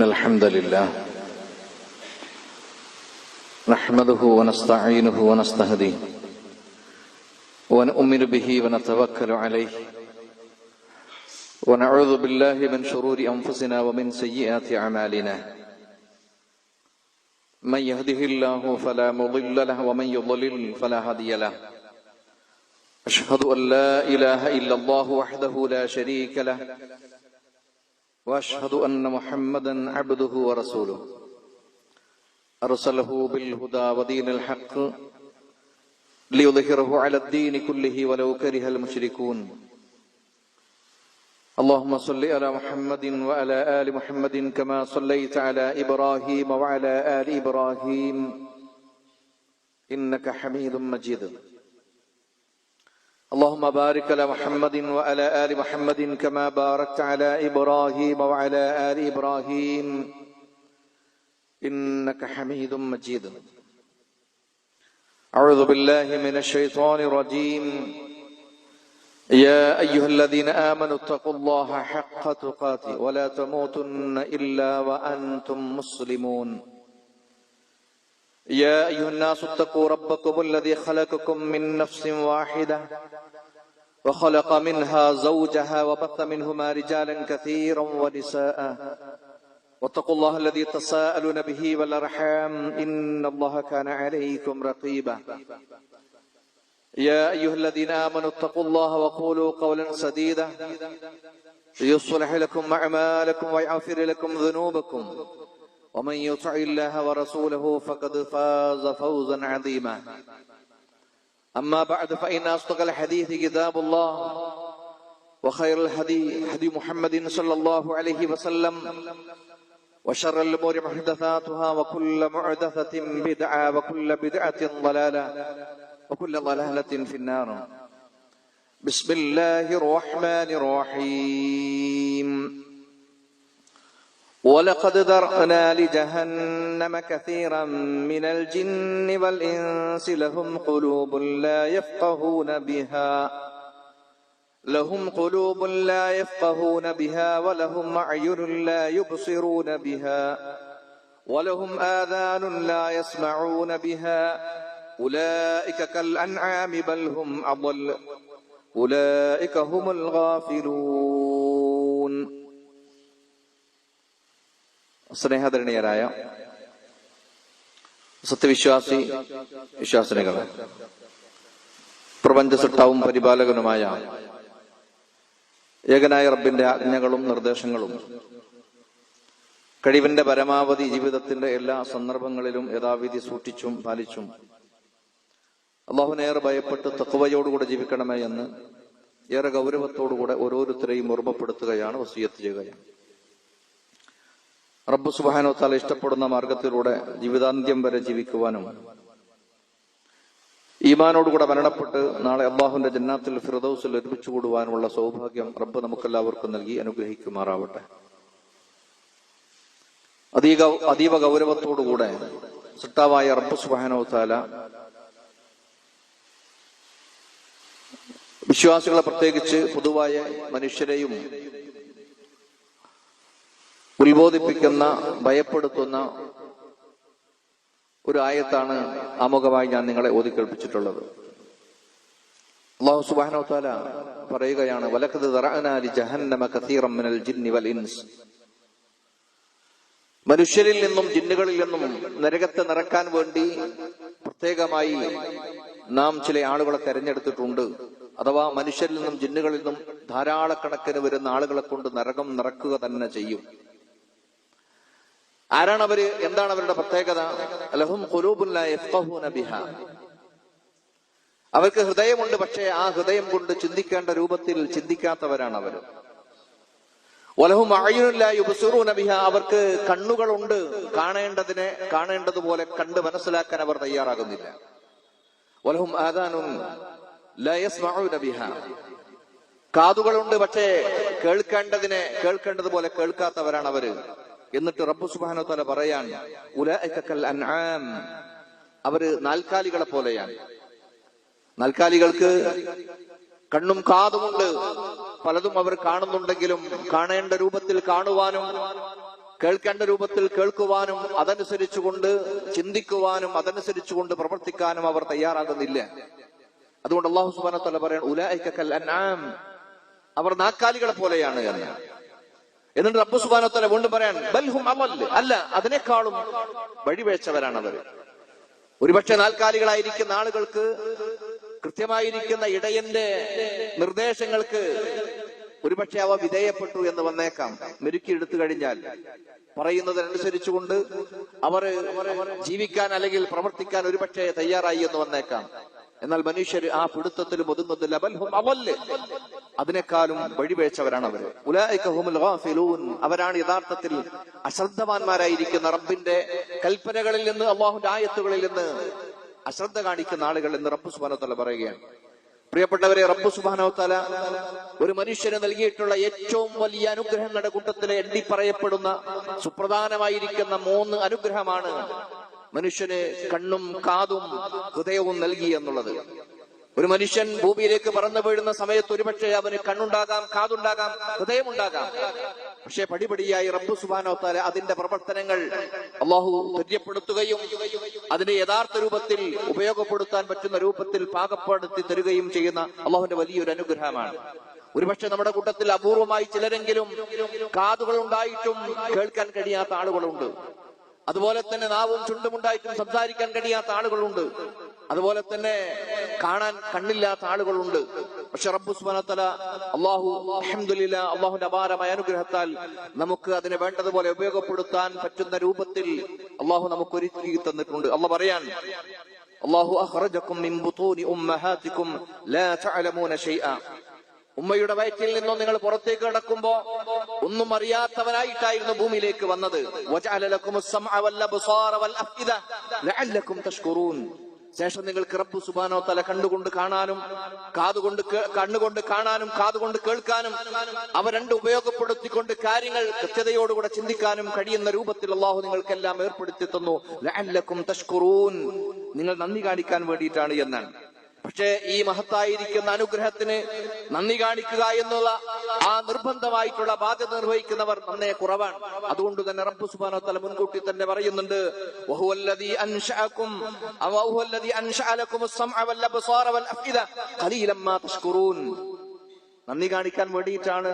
إن الحمد لله نحمده ونستعينه ونستهديه ونؤمن به ونتوكل عليه ونعوذ بالله من شرور أنفسنا ومن سيئات أعمالنا من يهده الله فلا مضل له ومن يضلل فلا هادي له أشهد أن لا إله إلا الله وحده لا شريك له وأشهد أن محمدا عبده ورسوله أرسله بالهدى ودين الحق ليظهره على الدين كله ولو كره المشركون اللهم صل على محمد وعلى آل محمد كما صليت على إبراهيم وعلى آل إبراهيم إنك حميد مجيد اللهم بارك على محمد وعلى آل محمد كما باركت على إبراهيم وعلى آل إبراهيم إنك حميد مجيد أعوذ بالله من الشيطان الرجيم يا أيها الذين آمنوا اتقوا الله حق تقاته ولا تموتن إلا وأنتم مسلمون يا أيها الناس اتقوا ربكم الذي خلقكم من نفس واحدة وخلق منها زوجها وبث منهما رجالا كثيرا ونساء واتقوا الله الذي تساءلون به والأرحام إن الله كان عليكم رقيبا يا أيها الذين آمنوا اتقوا الله وقولوا قولا سديدا يصلح لكم أعمالكم ويغفر لكم ذنوبكم ومن يطع الله ورسوله فقد فاز فوزا عظيما أما بعد فإن أصدق الحديث كتاب الله وخير الهدي هدي محمد صلى الله عليه وسلم وشر الأمور محدثاتها وكل محدثة بدعة وكل بدعة ضلالة وكل ضلالة في النار بسم الله الرحمن الرحيم ولقد ذرأنا لجهنم كثيرا من الجن والإنس لهم قلوب لا يفقهون بها ولهم أعين لا يبصرون بها ولهم آذان لا يسمعون بها أولئك كالأنعام بل هم أضل أولئك هم الغافلون. സ്നേഹധരണീയരായ വിശ്വാസിനികളെ, പ്രപഞ്ച സൃഷ്ടാവും പരിപാലകനുമായ ഏകനായ റബ്ബിന്റെ ആജ്ഞകളും നിർദ്ദേശങ്ങളും കഴിവിന്റെ പരമാവധി ജീവിതത്തിന്റെ എല്ലാ സന്ദർഭങ്ങളിലും യഥാവിധി സൂക്ഷിച്ചും പാലിച്ചും അള്ളാഹുവിനെ ഏറെ ഭയപ്പെട്ട് തഖ്വയോടുകൂടെ ജീവിക്കണമേ എന്ന് ഏറെ ഗൗരവത്തോടുകൂടെ ഓരോരുത്തരെയും ഓർമ്മപ്പെടുത്തുകയാണ്, വസിയത്ത് ചെയ്യുകയാണ്. റബ്ബ് സുബ്ഹാനഹു വ തആല ഇഷ്ടപ്പെടുന്ന മാർഗത്തിലൂടെ ജീവിതാന്ത്യം വരെ ജീവിക്കുവാനും ഈമാനോടുകൂടെ മരണപ്പെട്ട് നാളെ അള്ളാഹുവിന്റെ ജന്നാത്തുൽ ഫിർദൗസിൽ ഒരുമിച്ച് കൂടുവാനുമുള്ള സൗഭാഗ്യം റബ്ബ് നമുക്കെല്ലാവർക്കും നൽകി അനുഗ്രഹിക്കുമാറാവട്ടെ. അതീവ ഗൗരവത്തോടുകൂടെ സൃഷ്ടാവായ റബ്ബ് സുബ്ഹാനഹു വ തആല വിശ്വാസികളെ, പ്രത്യേകിച്ച് പൊതുവായ മനുഷ്യരെയും ഉത്ബോധിപ്പിക്കുന്ന, ഭയപ്പെടുത്തുന്ന ഒരു ആയത്താണ് ആമുഖമായി ഞാൻ നിങ്ങളെ ഓതിക്കേൾപ്പിച്ചിട്ടുള്ളത്. അല്ലാഹു സുബ്ഹാനഹു വ തആല പറയുകയാണ്, വലഖദ് ദറഅനാ ലിജഹന്നമ കസീറൻ മിനൽ ജിന്നി വൽ ഇൻസ്. മനുഷ്യരിൽ നിന്നും ജിന്നുകളിൽ നിന്നും നരകത്തെ നിറക്കാൻ വേണ്ടി പ്രത്യേകമായി നാം ചില ആളുകളെ തെരഞ്ഞെടുത്തിട്ടുണ്ട്. അഥവാ മനുഷ്യരിൽ നിന്നും ജിന്നുകളിൽ നിന്നും ധാരാളക്കണക്കിന് വരുന്ന ആളുകളെ കൊണ്ട് നരകം നിറക്കുക തന്നെ ചെയ്യും. ആരാണ് അവര്? എന്താണ് അവരുടെ പ്രത്യേകത? ലഹും ഖുലൂബുൻ ലാ യഫ്ഖഹൂന ബിഹാ. അവർക്ക് ഹൃദയമുണ്ട്, പക്ഷേ ആ ഹൃദയം കൊണ്ട് ചിന്തിക്കേണ്ട രൂപത്തിൽ ചിന്തിക്കാത്തവരാണ് അവർ. വലഹും അഅ്യുനുൻ ലാ യുബ്സിറൂന ബിഹാ. അവർക്ക് കണ്ണുകളുണ്ട്, കാണേണ്ടതുപോലെ കണ്ട് മനസ്സിലാക്കാൻ അവർ തയ്യാറാകുന്നില്ല. വലഹും ആദാനുൻ ലാ യസ്മഊന ബിഹാ. കാതുകളുണ്ട്, പക്ഷേ കേൾക്കേണ്ടതുപോലെ കേൾക്കാത്തവരാണ് അവര്. എന്നിട്ട് റബ്ബ് സുബ്ഹാനഹു വ തആല പറയാൻ, ഉലൈക കൽ അൻആം. അവര് നാൽക്കാലികളെ പോലെയാണ്. നാൽക്കാലികൾക്ക് കണ്ണും കാതുമുണ്ട്, പലതും അവർ കാണുന്നുണ്ടെങ്കിലും കാണേണ്ട രൂപത്തിൽ കാണുവാനും കേൾക്കേണ്ട രൂപത്തിൽ കേൾക്കുവാനും അതനുസരിച്ചുകൊണ്ട് ചിന്തിക്കുവാനും അതനുസരിച്ചുകൊണ്ട് പ്രവർത്തിക്കാനും അവർ തയ്യാറാകുന്നില്ല. അതുകൊണ്ട് അല്ലാഹു സുബ്ഹാനഹു വ തആല പറയാൻ ഉലൈക കൽ അൻആം, അവർ നാക്കാലികളെ പോലെയാണ് എന്ന്. എന്നിട്ട് റബ്ബ് സുബ്ഹാനഹു വ തആല വീണ്ടും പറയാൻ ബൽ ഹും അളൽ, അല്ല അതിനേക്കാളും വഴിവേഴ്ചവരാണ് അവർ. ഒരുപക്ഷെ നാൽക്കാലികളായിരിക്കുന്ന ആളുകൾക്ക് കൃത്യമായിരിക്കുന്ന ഇടയന്റെ നിർദ്ദേശങ്ങൾക്ക് ഒരുപക്ഷെ അവ വിധേയപ്പെട്ടു എന്ന് വന്നേക്കാം. മെരുക്കിയെടുത്തു കഴിഞ്ഞാൽ പറയുന്നതനുസരിച്ചുകൊണ്ട് അവർ ജീവിക്കാൻ അല്ലെങ്കിൽ പ്രവർത്തിക്കാൻ ഒരുപക്ഷെ തയ്യാറായി എന്ന് വന്നേക്കാം. എന്നാൽ മനുഷ്യർ ആ പിടുത്തത്തിലും ഒതുങ്ങുന്നില്ല. ബൽ ഹും അളൽ, അതിനേക്കാളും വഴിവേഴ്ചവരാണ് അവർ. ഉലൈക ഹുമുൽ ഗാഫിലൂൻ, അവരാണ് യഥാർത്ഥത്തിൽ അശ്രദ്ധവാന്മാരായിരിക്കുന്ന, റബ്ബിന്റെ കൽപ്പനകളിൽ നിന്ന് അല്ലാഹുവിന്റെ ആയത്തുകളിൽ നിന്ന് അശ്രദ്ധ കാണിക്കുന്ന ആളുകൾ എന്ന് റബ്ബ് സുബ്ഹാനഹു വ തആല പറയുകയാണ്. പ്രിയപ്പെട്ടവരെ, റബ്ബ് സുബ്ഹാനഹു വ തആല ഒരു മനുഷ്യന് നൽകിയിട്ടുള്ള ഏറ്റവും വലിയ അനുഗ്രഹങ്ങളുടെ കൂട്ടത്തിലെ എണ്ണി പറയപ്പെടുന്ന സുപ്രധാനമായിരിക്കുന്ന 3 അനുഗ്രഹമാണ് മനുഷ്യന് കണ്ണും കാതും ഹൃദയവും നൽകി എന്നുള്ളത്. ഒരു മനുഷ്യൻ ഭൂമിയിലേക്ക് പറന്നു വീഴുന്ന സമയത്ത് ഒരുപക്ഷെ അവന് കണ്ണുണ്ടാകാം, കാതുണ്ടാകാം, ഹൃദയമുണ്ടാകാം. പക്ഷെ പടിപടിയായി റബ്ബ് സുബ്ഹാനഹു വ തആല അതിന്റെ പ്രവർത്തനങ്ങൾ അല്ലാഹു തുല്യപ്പെടുത്തുകയും അതിന്റെ യഥാർത്ഥ രൂപത്തിൽ ഉപയോഗപ്പെടുത്താൻ പറ്റുന്ന രൂപത്തിൽ പാകപ്പെടുത്തി തരികയും ചെയ്യുന്ന അല്ലാഹുവിന്റെ വലിയൊരു അനുഗ്രഹമാണ്. ഒരുപക്ഷെ നമ്മുടെ കൂട്ടത്തിൽ അപൂർവമായി ചിലരെങ്കിലും കാതുകൾ ഉണ്ടായിട്ടും കേൾക്കാൻ കഴിയാത്ത ആളുകളുണ്ട്. അതുപോലെ തന്നെ നാവും ചുണ്ടുമുണ്ടായിട്ടും സംസാരിക്കാൻ കഴിയാത്ത ആളുകളുണ്ട്. അതുപോലെ തന്നെ കാണാൻ കണ്ണില്ലാത്ത ആളുകളുണ്ട്. പക്ഷെ റബ്ബ് സുബ്ഹാനഹു വ തആല അൽഹംദുലില്ലാഹ് അല്ലാഹുവിന്റെ അപാരമായ അനുഗ്രഹത്താൽ നമുക്ക് അതിനെ വേണ്ടതുപോലെ ഉപയോഗപ്പെടുത്താൻ പറ്റുന്ന രൂപത്തിൽ അല്ലാഹു നമുക്ക് ഒരുക്കി തന്നിട്ടുണ്ട്. അല്ലാഹു പറയാൻ അല്ലാഹു അഖ്റജകും മിൻ ബുതൂനി ഉമ്മഹാതികും ലാ തഅലമൂന ശൈഅ, ഉമ്മയുടെ വയറ്റിൽ നിന്നും നിങ്ങൾ പുറത്തേക്ക് കടക്കുമ്പോ ഒന്നും അറിയാത്തവനായിട്ടായിരുന്നു ഭൂമിയിലേക്ക് വന്നത്. വജഅല ലക്കുമുസ് സമഅ വൽ അബ്സാറ വൽ അഫ്ഇദ ലഅല്ലകും തഷ്കുറൂൻ, ശേഷം നിങ്ങൾക്ക് റബ്ബ് സുബ്ഹാനഹു വ തആല കണ്ണുകൊണ്ട് കാണാനും കണ്ണുകൊണ്ട് കാണാനും കാതുകൊണ്ട് കേൾക്കാനും അവ രണ്ട് ഉപയോഗപ്പെടുത്തിക്കൊണ്ട് കാര്യങ്ങൾ കൃത്യതയോടുകൂടെ ചിന്തിക്കാനും കഴിയുന്ന രൂപത്തിൽ അല്ലാഹു നിങ്ങൾക്കെല്ലാം ഏർപ്പെടുത്തി തന്നു. ലഅല്ലകും തഷ്കുറൂൻ, നിങ്ങൾ നന്ദി കാണിക്കാൻ വേണ്ടിയിട്ടാണ് എന്നാണ്. പക്ഷേ ഈ മഹത്തായിരിക്കുന്ന അനുഗ്രഹത്തിന് നന്ദി കാണിക്കുക എന്നുള്ള ആ നിർബന്ധമായിട്ടുള്ള ബാധ്യത നിർവഹിക്കുന്നവർ നന്നേ കുറവാണ്. അതുകൊണ്ട് തന്നെ റബ്ബ് സുബ്ഹാനഹു വ തആല മുൻകൂട്ടി തന്നെ പറയുന്നുണ്ട്, വഹുവല്ലദീ അൻശഅകും വഹുവല്ലദീ അൻശഅ ലക്കുമുസ് സമഅ വൽ അബ്സാറ വൽ അഫ്ഇദ ഖലീലൻ മാ തഷ്കുറൂൻ. നന്ദി കാണിക്കാൻ വേണ്ടിയിട്ടാണ്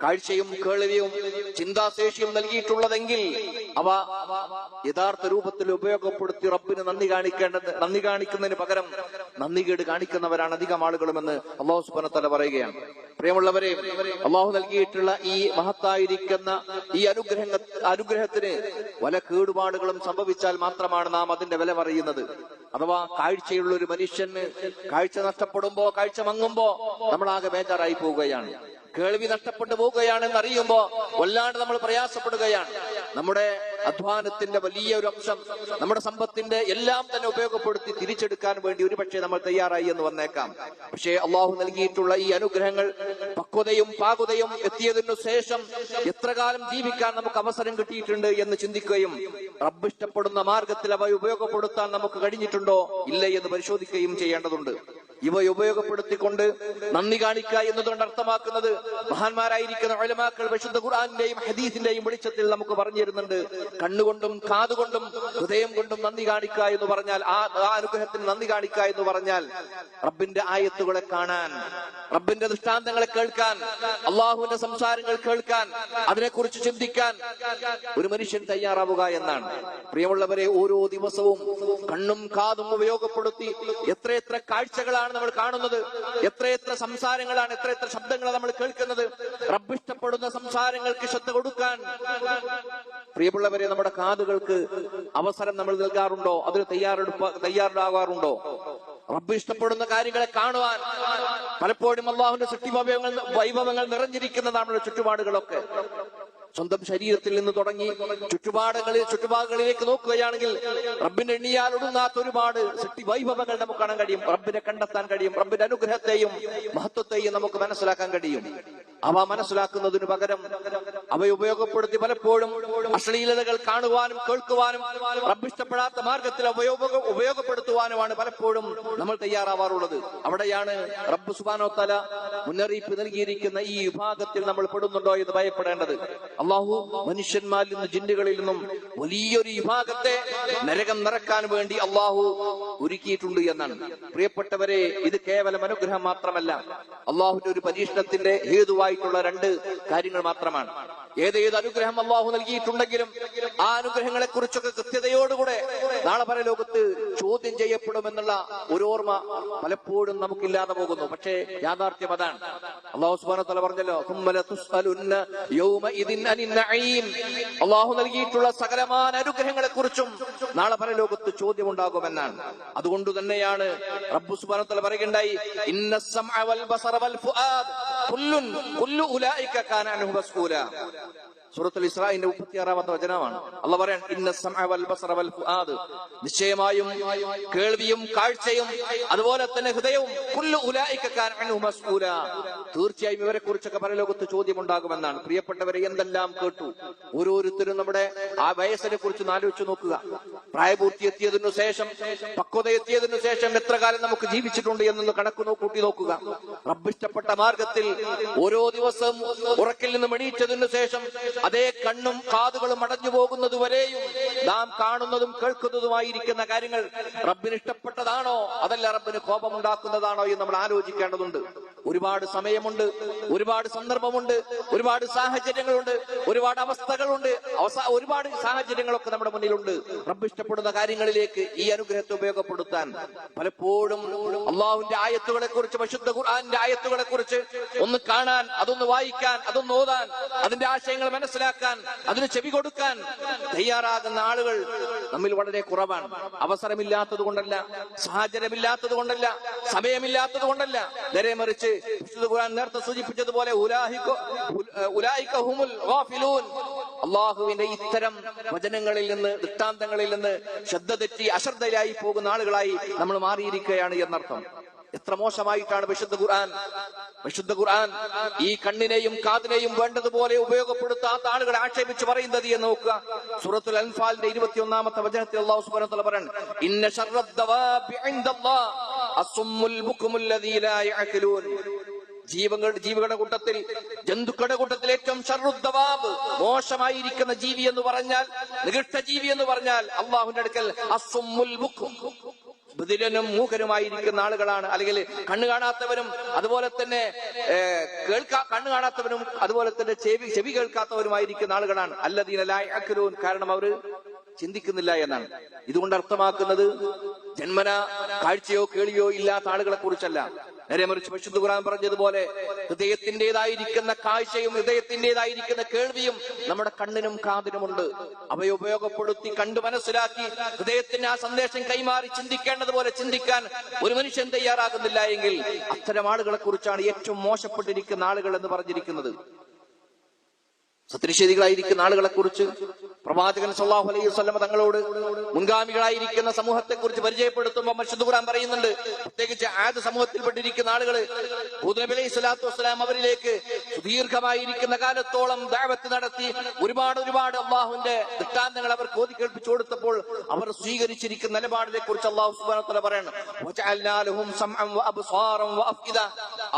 കാഴ്ചയും കേൾവിയും ചിന്താശേഷിയും നൽകിയിട്ടുള്ളതെങ്കിൽ അവ യഥാർത്ഥ രൂപത്തിൽ ഉപയോഗപ്പെടുത്തി റബ്ബിന് നന്ദി കാണിക്കുന്നതിന് പകരം നന്ദികേട് കാണിക്കുന്നവരാണ് അധികം ആളുകളുമെന്ന് അല്ലാഹു സുബ്ഹാനഹു വ തആല പറയുകയാണ്. പ്രിയമുള്ളവരെ, അല്ലാഹു നൽകിയിട്ടുള്ള ഈ മഹത്തായിരിക്കുന്ന ഈ അനുഗ്രഹത്തിന് വല കേടുപാടുകളും സംഭവിച്ചാൽ മാത്രമാണ് നാം അതിന്റെ വില പറയുന്നത്. അഥവാ കാഴ്ചയുള്ള ഒരു മനുഷ്യന് കാഴ്ച നഷ്ടപ്പെടുമ്പോ, കാഴ്ച മങ്ങുമ്പോ നമ്മളാകെ ബേജാറായി പോവുകയാണ്. കേൾവി നഷ്ടപ്പെട്ടു പോവുകയാണെന്ന് അറിയുമ്പോ വല്ലാണ്ട് നമ്മൾ പ്രയാസപ്പെടുകയാണ്. നമ്മുടെ അധ്വാനത്തിന്റെ വലിയ ഒരു അംശം, നമ്മുടെ സമ്പത്തിന്റെ എല്ലാം തന്നെ ഉപയോഗപ്പെടുത്തി തിരിച്ചെടുക്കാൻ വേണ്ടി ഒരുപക്ഷെ നമ്മൾ തയ്യാറായി എന്ന് വന്നേക്കാം. പക്ഷേ അള്ളാഹു നൽകിയിട്ടുള്ള ഈ അനുഗ്രഹങ്ങൾ പക്വതയും പാകുതയും എത്തിയതിനു ശേഷം എത്ര കാലം ജീവിക്കാൻ നമുക്ക് അവസരം കിട്ടിയിട്ടുണ്ട് എന്ന് ചിന്തിക്കുകയും റബ്ബ് ഇഷ്ടപ്പെടുന്ന മാർഗത്തിൽ അവ ഉപയോഗപ്പെടുത്താൻ നമുക്ക് കഴിഞ്ഞിട്ടുണ്ടോ ഇല്ലേ എന്ന് പരിശോധിക്കുകയും ചെയ്യേണ്ടതുണ്ട്. ഇവ ഉപയോഗപ്പെടുത്തിക്കൊണ്ട് നന്ദി കാണിക്കുക എന്നതുകൊണ്ട് അർത്ഥമാക്കുന്നത് മഹാന്മാരായിരിക്കുന്ന ഉലമാക്കൾ വിശുദ്ധ ഖുർആനിന്റെയും ഹദീസിന്റെയും വെളിച്ചത്തിൽ നമുക്ക് പറഞ്ഞു തരുന്നുണ്ട്. കണ്ണുകൊണ്ടും കാതുകൊണ്ടും ഹൃദയം കൊണ്ടും നന്ദി കാണിക്കുക എന്ന് പറഞ്ഞാൽ, ആ അനുഗ്രഹത്തിന് നന്ദി കാണിക്കുക എന്ന് പറഞ്ഞാൽ റബ്ബിന്റെ ആയത്തുകളെ കാണാൻ, റബ്ബിന്റെ ദൃഷ്ടാന്തങ്ങളെ കേൾക്കാൻ, അള്ളാഹുവിന്റെ സംസാരങ്ങൾ കേൾക്കാൻ, അതിനെക്കുറിച്ച് ചിന്തിക്കാൻ ഒരു മനുഷ്യൻ തയ്യാറാവുക എന്നാണ്. പ്രിയമുള്ളവരെ, ഓരോ ദിവസവും കണ്ണും കാതും ഉപയോഗപ്പെടുത്തി എത്രയെത്ര കാഴ്ചകളാണ് നമ്മൾ കാണുന്നത്, എത്രയെത്ര സംസാരങ്ങളാണ്, എത്രയെത്ര ശബ്ദങ്ങളാണ് നമ്മൾ കേൾക്കുന്നത്. റബ്ബ് ഇഷ്ടപ്പെടുന്ന സംസാരങ്ങൾക്ക് ശ്രദ്ധ കൊടുക്കാൻ പ്രിയമുള്ളവരെ നമ്മുടെ കാതുകൾക്ക് അവസരം നമ്മൾ നൽകാറുണ്ടോ? അതിന് തയ്യാറാകാറുണ്ടോ? റബ്ബ് ഇഷ്ടപ്പെടുന്ന കാര്യങ്ങളെ കാണുവാൻ പലപ്പോഴും അല്ലാഹുവിന്റെ സൃഷ്ടി വൈഭവങ്ങൾ നിറഞ്ഞിരിക്കുന്നതാണ് നമ്മുടെ ചുറ്റുപാടുകളൊക്കെ. സ്വന്തം ശരീരത്തിൽ നിന്ന് തുടങ്ങി ചുറ്റുപാടുകളിലേക്ക് നോക്കുകയാണെങ്കിൽ റബ്ബിനെ എണ്ണിയാൽ ഒടുങ്ങാത്ത ഒരുപാട് സൃഷ്ടി വൈഭവങ്ങൾ നമുക്ക് കാണാൻ കഴിയും. റബ്ബിനെ കണ്ടെത്താൻ കഴിയും. റബ്ബിന്റെ അനുഗ്രഹത്തെയും മഹത്വത്തെയും നമുക്ക് മനസ്സിലാക്കാൻ കഴിയും. അവ മനസ്സിലാക്കുന്നതിന് പകരം അവ ഉപയോഗപ്പെടുത്തി പലപ്പോഴും അശ്ലീലതകൾ കാണുവാനും കേൾക്കുവാനും റബ്ബ് ഇഷ്ടപ്പെടാത്ത മാർഗത്തിൽ ഉപയോഗപ്പെടുത്തുവാനുമാണ് പലപ്പോഴും നമ്മൾ തയ്യാറാവാറുള്ളത്. അവിടെയാണ് റബ്ബ് സുബ്ഹാനഹു വ തആല മുന്നറിയിപ്പ് നൽകിയിരിക്കുന്ന ഈ വിഭാഗത്തിൽ നമ്മൾ പെടുന്നുണ്ടോ എന്ന് ഭയപ്പെടേണ്ടത്. അള്ളാഹു മനുഷ്യന്മാരിൽ നിന്നും ജിന്നുകളിൽ നിന്നും വലിയൊരു വിഭാഗത്തെ നരകം നിറക്കാൻ വേണ്ടി അള്ളാഹു ഒരുക്കിയിട്ടുണ്ട് എന്നാണ്. പ്രിയപ്പെട്ടവരെ, ഇത് കേവലം അനുഗ്രഹം മാത്രമല്ല, അള്ളാഹുവിന്റെ ഒരു പരീക്ഷണത്തിന്റെ ഹേതുവായിട്ടുള്ള രണ്ട് കാര്യങ്ങൾ മാത്രമാണ്. ഏതേത് അനുഗ്രഹം അള്ളാഹു നൽകിയിട്ടുണ്ടെങ്കിലും ആ അനുഗ്രഹങ്ങളെ കുറിച്ചൊക്കെ കൃത്യതയോടുകൂടെ നാളെ പരലോകത്ത് ചോദ്യം ചെയ്യപ്പെടുമെന്നുള്ള ഒരു ഓർമ്മ പലപ്പോഴും നമുക്കില്ലാതെ പോകുന്നു. പക്ഷേ യാഥാർത്ഥ്യം അതാണ്. അള്ളാഹു സുബ്ഹാനഹു വ തആല പറഞ്ഞല്ലോ, അള്ളാഹു നൽകിയിട്ടുള്ള സകലമായ അനുഗ്രഹങ്ങളെ കുറിച്ചും നാളെ പരലോകത്ത് ചോദ്യമുണ്ടാകുമെന്നാണ്. അതുകൊണ്ട് തന്നെയാണ് റബ്ബ് സുബ്ഹാനഹു വ തആല പറയുകയുണ്ടായി, ഇന്നസ് സമഅ വൽ ബസറ വൽ ഫുആദ് കുല്ലു ഉലൈക കാന അൻഹു മസ്ഊല. സൂറത്തുൽ ഇസ്രാഇന്റെ 36-ാമത്തെ വചനമാണ്. അല്ലാഹു പറയാൻ, ഇന്നസ് സമഅ വൽ ബസറ വൽ ഫുആദ്, നിശ്ചയമായും കേൾവിയും കാഴ്ചയും അതുപോലെ തന്നെ ഹൃദയവും കുല്ലു ഉലൈക കാന അൻഹു മസ്ഊല, തീർച്ചയായും ഇവരെ കുറിച്ചൊക്കെ പരലോകത്ത് ചോദ്യമുണ്ടാകുമെന്നാണ്. പ്രിയപ്പെട്ടവരെ, എന്തെല്ലാം കേട്ടു. ഓരോരുത്തരും നമ്മുടെ ആ വയസ്സിനെ കുറിച്ച് ആലോചിച്ച് നോക്കുക. പ്രായപൂർത്തി എത്തിയതിനു ശേഷം, പക്വത എത്തിയതിനു ശേഷം എത്ര കാലം നമുക്ക് ജീവിച്ചിട്ടുണ്ട് എന്നൊന്ന് കണക്ക് കൂട്ടി നോക്കുക. റബ്ബ് ഇഷ്ടപ്പെട്ട മാർഗത്തിൽ ഓരോ ദിവസവും ഉറക്കിൽ നിന്ന് എണീറ്റതിനു ശേഷം അതേ കണ്ണും കാതുകളും അടഞ്ഞു പോകുന്നത് വരെയും നാം കാണുന്നതും കേൾക്കുന്നതുമായിരിക്കുന്ന കാര്യങ്ങൾ റബ്ബിന് ഇഷ്ടപ്പെട്ടതാണോ അതല്ല റബ്ബിന് കോപമുണ്ടാക്കുന്നതാണോ എന്ന് നമ്മൾ ആലോചിക്കേണ്ടതുണ്ട്. ഒരുപാട് സമയമുണ്ട്, ഒരുപാട് സന്ദർഭമുണ്ട്, ഒരുപാട് സാഹചര്യങ്ങളുണ്ട്, ഒരുപാട് അവസ്ഥകളുണ്ട്, ഒരുപാട് സാഹചര്യങ്ങളൊക്കെ നമ്മുടെ മുന്നിലുണ്ട്. റബ്ബ് ഇഷ്ടപ്പെടുന്ന കാര്യങ്ങളിലേക്ക് ഈ അനുഗ്രഹത്തെ ഉപയോഗപ്പെടുത്താൻ പലപ്പോഴും അള്ളാഹുവിന്റെ ആയത്തുകളെ കുറിച്ച്, വിശുദ്ധ ഖുർആന്റെ ആയത്തുകളെ കുറിച്ച് ഒന്ന് കാണാൻ, അതൊന്ന് വായിക്കാൻ, അതൊന്ന് ഓതാൻ, അതിന്റെ ആശയങ്ങൾ മനസ്സിലാക്കാൻ, അതിന് ചെവി കൊടുക്കാൻ തയ്യാറാകുന്ന ആളുകൾ നമ്മിൽ വളരെ കുറവാണ്. അവസരമില്ലാത്തത് കൊണ്ടല്ല, സാഹചര്യമില്ലാത്തത് കൊണ്ടല്ല, സമയമില്ലാത്തത് കൊണ്ടല്ല, നേരെ മറിച്ച് വിശുദ്ധ ഖുർആൻ നേരത്തെ സൂചിപ്പിച്ചതുപോലെ ഉലൈക ഹുമുൽ ഗാഫിലൂൻ, അള്ളാഹുവിന്റെ ഇത്തരം വചനങ്ങളിൽ നിന്ന്, ദൃഷ്ടാന്തങ്ങളിൽ നിന്ന് ശ്രദ്ധ തെറ്റി അശ്രദ്ധയിലായി പോകുന്ന ആളുകളായി നമ്മൾ മാറിയിരിക്കുകയാണ് എന്നർത്ഥം. എത്ര മോശമായിട്ടാണ് വിശുദ്ധ ഖുർആൻ ഈ കണ്ണിനെയും കാതിനെയും വേണ്ടതുപോലെ ഉപയോഗപ്പെടുത്താത്ത ആളുകളെ ആക്ഷേപിച്ച് പറയുന്നത് എന്ന് നോക്കുക. സൂറത്തുൽ അൻഫാലിന്റെ 21-ാമത്തെ വചനത്തിൽ അല്ലാഹു സുബ്ഹാനഹു വ തആല പറയാണ്, ഇന്ന ശർറദ്ദവാബി ഇൻദല്ലാഹ് അസ്സുമ്മുൽ ബുക്മുൽ ലദീ ലാ യഅഖിലൂൻ. ജീവികളുടെ കൂട്ടത്തിൽ, ജന്തുക്കളുടെ കൂട്ടത്തിൽ ഏറ്റവും ശർറുദ്ദവാബ്, മോശമായിരിക്കുന്ന ജീവി എന്ന് പറഞ്ഞാൽ, നികൃഷ്ട ജീവി എന്ന് പറഞ്ഞാൽ അള്ളാഹുവിന്റെ അടുക്കൽ അസ്സുമ്മുൽ ബുക്ം, ബധിരനും മൂകനുമായിരിക്കുന്ന ആളുകളാണ്. അല്ലെങ്കിൽ കണ്ണു കാണാത്തവരും അതുപോലെ തന്നെ കണ്ണു കാണാത്തവരും അതുപോലെ തന്നെ ചെവി കേൾക്കാത്തവരുമായിരിക്കുന്ന ആളുകളാണ്. അല്ലദീന ലാ യഅഖിലൂൻ, കാരണം അവർ ചിന്തിക്കുന്നില്ല എന്നാണ്. ഇതുകൊണ്ട് അർത്ഥമാക്കുന്നത് ജന്മന കാഴ്ചയോ കേളിയോ ഇല്ലാത്ത ആളുകളെ കുറിച്ചല്ല. നേരെ മറിച്ച് വിശുദ്ധ ഖുർആൻ പറഞ്ഞതുപോലെ ഹൃദയത്തിന്റേതായിരിക്കുന്ന കാഴ്ചയും ഹൃദയത്തിന്റേതായിരിക്കുന്ന കേൾവിയും നമ്മുടെ കണ്ണിനും കാതിനുമുണ്ട്. അവയെ ഉപയോഗപ്പെടുത്തി കണ്ടു മനസ്സിലാക്കി ഹൃദയത്തിന് ആ സന്ദേശം കൈമാറി ചിന്തിക്കേണ്ടതുപോലെ ചിന്തിക്കാൻ ഒരു മനുഷ്യൻ തയ്യാറാകുന്നില്ല എങ്കിൽ അത്തരം ആളുകളെ കുറിച്ചാണ് ഏറ്റവും മോശപ്പെട്ടിരിക്കുന്ന ആളുകൾ എന്ന് പറഞ്ഞിരിക്കുന്നത്. സത്യനിഷേധികളായിരിക്കുന്ന ആളുകളെ കുറിച്ച് പ്രവാചകൻ സല്ലല്ലാഹു അലൈഹി വസല്ലം തങ്ങളോട് മുൻഗാമികളായിരിക്കുന്ന സമൂഹത്തെ കുറിച്ച് പരിചയപ്പെടുത്തുമ്പോൾ വിശുദ്ധ ഖുർആൻ പറയുന്നുണ്ട്, പ്രത്യേകിച്ച് ആദ് സമൂഹത്തിൽപ്പെട്ടിരിക്കുന്ന ആളുകൾ ഹൂദ് നബി അലൈഹി സ്വലാത്തു വസ്സലാം അവരിലേക്ക് സുദീർഘമായിരിക്കുന്ന കാലത്തോളം ദഅവത്ത് നടത്തി ഒരുപാട് അള്ളാഹുവിന്റെ ദൃഷ്ടാന്തങ്ങൾ അവർക്ക് ഓതി കേൾപ്പിച്ചു കൊടുത്തപ്പോൾ അവർ സ്വീകരിച്ചിരിക്കുന്ന നിലപാടിനെ കുറിച്ച് അള്ളാഹു സുബ്ഹാനഹു വ തആല പറയാണ്, വജഅൽനാ ലഹും സമഅൻ വഅബ്സാറൻ വഅഫ്ഇദ.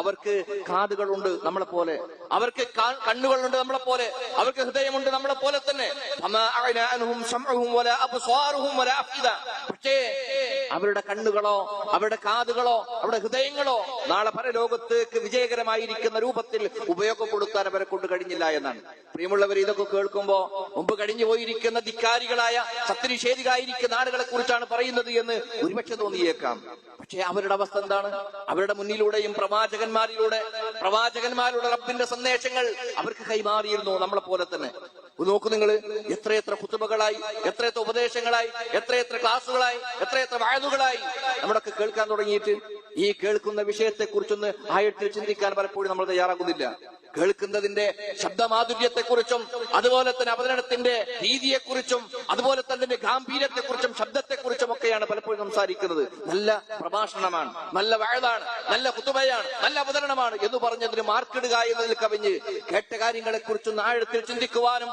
അവർക്ക് കാതുകളുണ്ട് നമ്മളെ പോലെ, അവർക്ക് കണ്ണുകളുണ്ട് നമ്മളെ പോലെ, അവർക്ക് ഹൃദയമുണ്ട് നമ്മളെ പോലെ തന്നെ. പക്ഷേ അവരുടെ കണ്ണുകളോ അവരുടെ കാതുകളോ അവരുടെ ഹൃദയങ്ങളോ നാളെ പരലോകത്തേക്ക് വിജയകരമായിരിക്കുന്ന രൂപത്തിൽ ഉപയോഗപ്പെടുത്താൻ അവരെ കൊണ്ട് കഴിഞ്ഞില്ല എന്നാണ്. പ്രിയമുള്ളവർ, ഇതൊക്കെ കേൾക്കുമ്പോ മുമ്പ് കഴിഞ്ഞു പോയിരിക്കുന്ന ധിക്കാരികളായ സത്യനിഷേധികളായിരിക്കുന്ന ആളുകളെ കുറിച്ചാണ് പറയുന്നത് എന്ന് ഒരുപക്ഷെ തോന്നിയേക്കാം. പക്ഷേ അവരുടെ അവസ്ഥ എന്താണ്? അവരുടെ മുന്നിലൂടെയും പ്രവാചകന്മാരുടെ റബ്ബിന്റെ സന്ദേശങ്ങൾ അവർക്ക് കൈമാറിയിരുന്നു നമ്മളെ പോലെ തന്നെ. നോക്കൂ നിങ്ങൾ, എത്രയെത്ര ഖുതുബകളായി, എത്രയെത്ര ഉപദേശങ്ങളായി, എത്രയെത്ര ക്ലാസുകളായി, എത്രയെത്ര വഅദുകളായി നമ്മളൊക്കെ കേൾക്കാൻ തുടങ്ങിയിട്ട് ഈ കേൾക്കുന്ന വിഷയത്തെ കുറിച്ചൊന്ന് ആഴത്തിൽ ചിന്തിക്കാൻ പലപ്പോഴും നമ്മൾ തയ്യാറാകുന്നില്ല. കേൾക്കുന്നതിന്റെ ശബ്ദമാധുര്യത്തെക്കുറിച്ചും അതുപോലെ തന്നെ അവതരണത്തിന്റെ രീതിയെക്കുറിച്ചും അതുപോലെ തന്നെ ഗാംഭീര്യത്തെക്കുറിച്ചും ശബ്ദത്തെക്കുറിച്ചും ഒക്കെയാണ് പലപ്പോഴും സംസാരിക്കുന്നത്. നല്ല പ്രഭാഷണമാണ്, നല്ല വഅദാണ്, നല്ല ഖുതുബയാണ്, നല്ല അവതരണമാണ് എന്ന് പറഞ്ഞതിന് മാർക്കിടുക എന്നതിൽ കവിഞ്ഞ് കേട്ട കാര്യങ്ങളെ കുറിച്ചൊന്ന് ആഴത്തിൽ ചിന്തിക്കുവാനും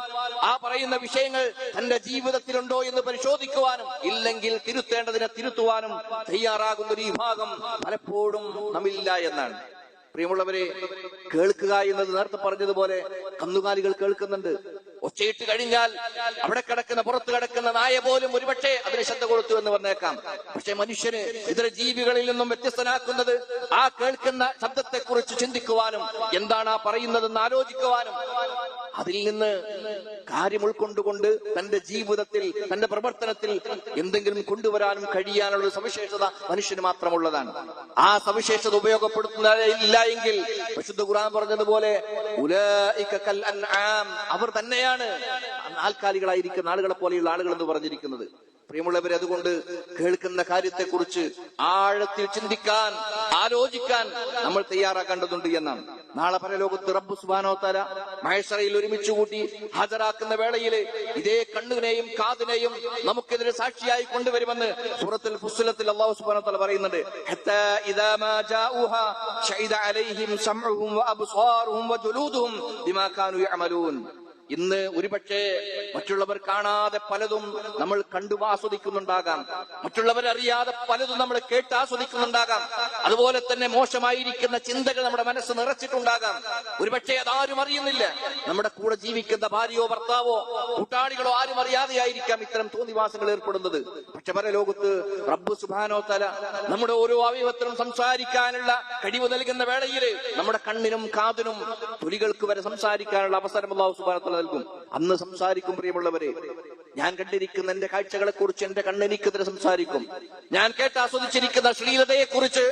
ആ പറയുന്ന വിഷയങ്ങൾ തന്റെ ജീവിതത്തിലുണ്ടോ എന്ന് പരിശോധിക്കുവാനും ഇല്ലെങ്കിൽ തിരുത്തേണ്ടതിനെ തിരുത്തുവാനും തയ്യാറാകുന്ന ഒരു വിഭാഗം പലപ്പോഴും നമ്മില്ല എന്നാണ്. പ്രിയമുള്ളവരെ, കേൾക്കുക എന്നത് നേരത്തെ പറഞ്ഞതുപോലെ കന്നുകാലികൾ കേൾക്കുന്നുണ്ട്. ഒച്ചയിട്ട് കഴിഞ്ഞാൽ അവിടെ കിടക്കുന്ന പുറത്ത് കിടക്കുന്ന നായ പോലും ഒരുപക്ഷെ അതിന് ശ്രദ്ധ കൊടുത്തു എന്ന് പറഞ്ഞേക്കാം. പക്ഷെ മനുഷ്യന് ഇതര ജീവികളിൽ നിന്നും വ്യത്യസ്തനാക്കുന്നത് ആ കേൾക്കുന്ന ശബ്ദത്തെ കുറിച്ച് ചിന്തിക്കുവാനും എന്താണ് ആ പറയുന്നതെന്ന് ആലോചിക്കുവാനും അതിൽ നിന്ന് കാര്യം ഉൾക്കൊണ്ടുകൊണ്ട് തന്റെ ജീവിതത്തിൽ തന്റെ പ്രവർത്തനത്തിൽ എന്തെങ്കിലും കൊണ്ടുവരാനും കഴിയാനുള്ള സവിശേഷത മനുഷ്യന് മാത്രമുള്ളതാണ്. ആ സവിശേഷത ഉപയോഗപ്പെടുത്തുന്നില്ല എങ്കിൽ വിശുദ്ധ ഖുർആൻ പറഞ്ഞതുപോലെ ഉലൈക കൽ അൻആം, അവർ തന്നെയാണ് നാൽക്കാലികളായിരിക്കുന്ന ആളുകളെ പോലെയുള്ള ആളുകൾ എന്ന് പറഞ്ഞിരിക്കുന്നത്. പ്രിയമുള്ളവരെ, അതുകൊണ്ട് കേൾക്കുന്ന കാര്യത്തെക്കുറിച്ച് ആഴത്തിൽ ചിന്തിക്കാൻ, ആലോചിക്കാൻ നമ്മൾ തയ്യാറാക്കേണ്ടതുണ്ട് എന്നാണ്. നാളെ പരലോകത്ത് റബ്ബ് സുബ്ഹാനഹു വ തആല മഹ്ശറയിൽ ഒരുമിച്ച് കൂട്ടി ഹാജരാക്കുന്ന വേളയിൽ ഇതേ കണ്ണിനെയും കാതിനെയും നമുക്കെതിരെ സാക്ഷിയായി കൊണ്ടുവരുമെന്ന് സൂറത്തുൽ ഫുസ്സിലത്തിൽ അല്ലാഹു സുബ്ഹാനഹു വ തആല പറയുന്നുണ്ട്. ഹത്താ ഇദാ മാ ജാഊഹാ ശഹിദ അലൈഹിം സമഉഹും വ അബ്സാറുഹും വ ജുലൂദുഹും ബിമാ കാനൂ യഅമലൂൻ. ഇന്ന് ഒരുപക്ഷെ മറ്റുള്ളവർ കാണാതെ പലതും നമ്മൾ കണ്ടു ആസ്വദിക്കുന്നുണ്ടാകാം, മറ്റുള്ളവരറിയാതെ പലതും നമ്മൾ കേട്ട് ആസ്വദിക്കുന്നുണ്ടാകാം. അതുപോലെ തന്നെ മോശമായിരിക്കുന്ന ചിന്തകൾ നമ്മുടെ മനസ്സ് നിറച്ചിട്ടുണ്ടാകാം. ഒരുപക്ഷെ അതാരും അറിയുന്നില്ല. നമ്മുടെ കൂടെ ജീവിക്കുന്ന ഭാര്യയോ ഭർത്താവോ കൂട്ടാളികളോ ആരും അറിയാതെയായിരിക്കാം ഇത്തരം തോന്നിവാസങ്ങൾ ഏർപ്പെടുന്നത്. പക്ഷെ പരലോകത്ത് റബ്ബ് സുബ്ഹാനഹു വ തആല നമ്മുടെ ഓരോ അവയവത്തിനും സംസാരിക്കാനുള്ള കഴിവ് നൽകുന്ന വേളയിൽ നമ്മുടെ കണ്ണിനും കാതിനും തൊലികൾക്ക് വരെ സംസാരിക്കാനുള്ള അവസരം അല്ലാഹു സുബ്ഹാനഹു വ തആല നൽകും. അന്ന് സംസാരിക്കും. പ്രിയമുള്ളവരെ, ഞാൻ കണ്ടിരിക്കുന്ന എന്റെ കാഴ്ചകളെ കുറിച്ച് എന്റെ കണ്ണെനിക്കെതിരെ സംസാരിക്കും. ഞാൻ കേട്ട് ആസ്വദിച്ചിരിക്കുന്ന ശ്ലീലതയെ കുറിച്ച്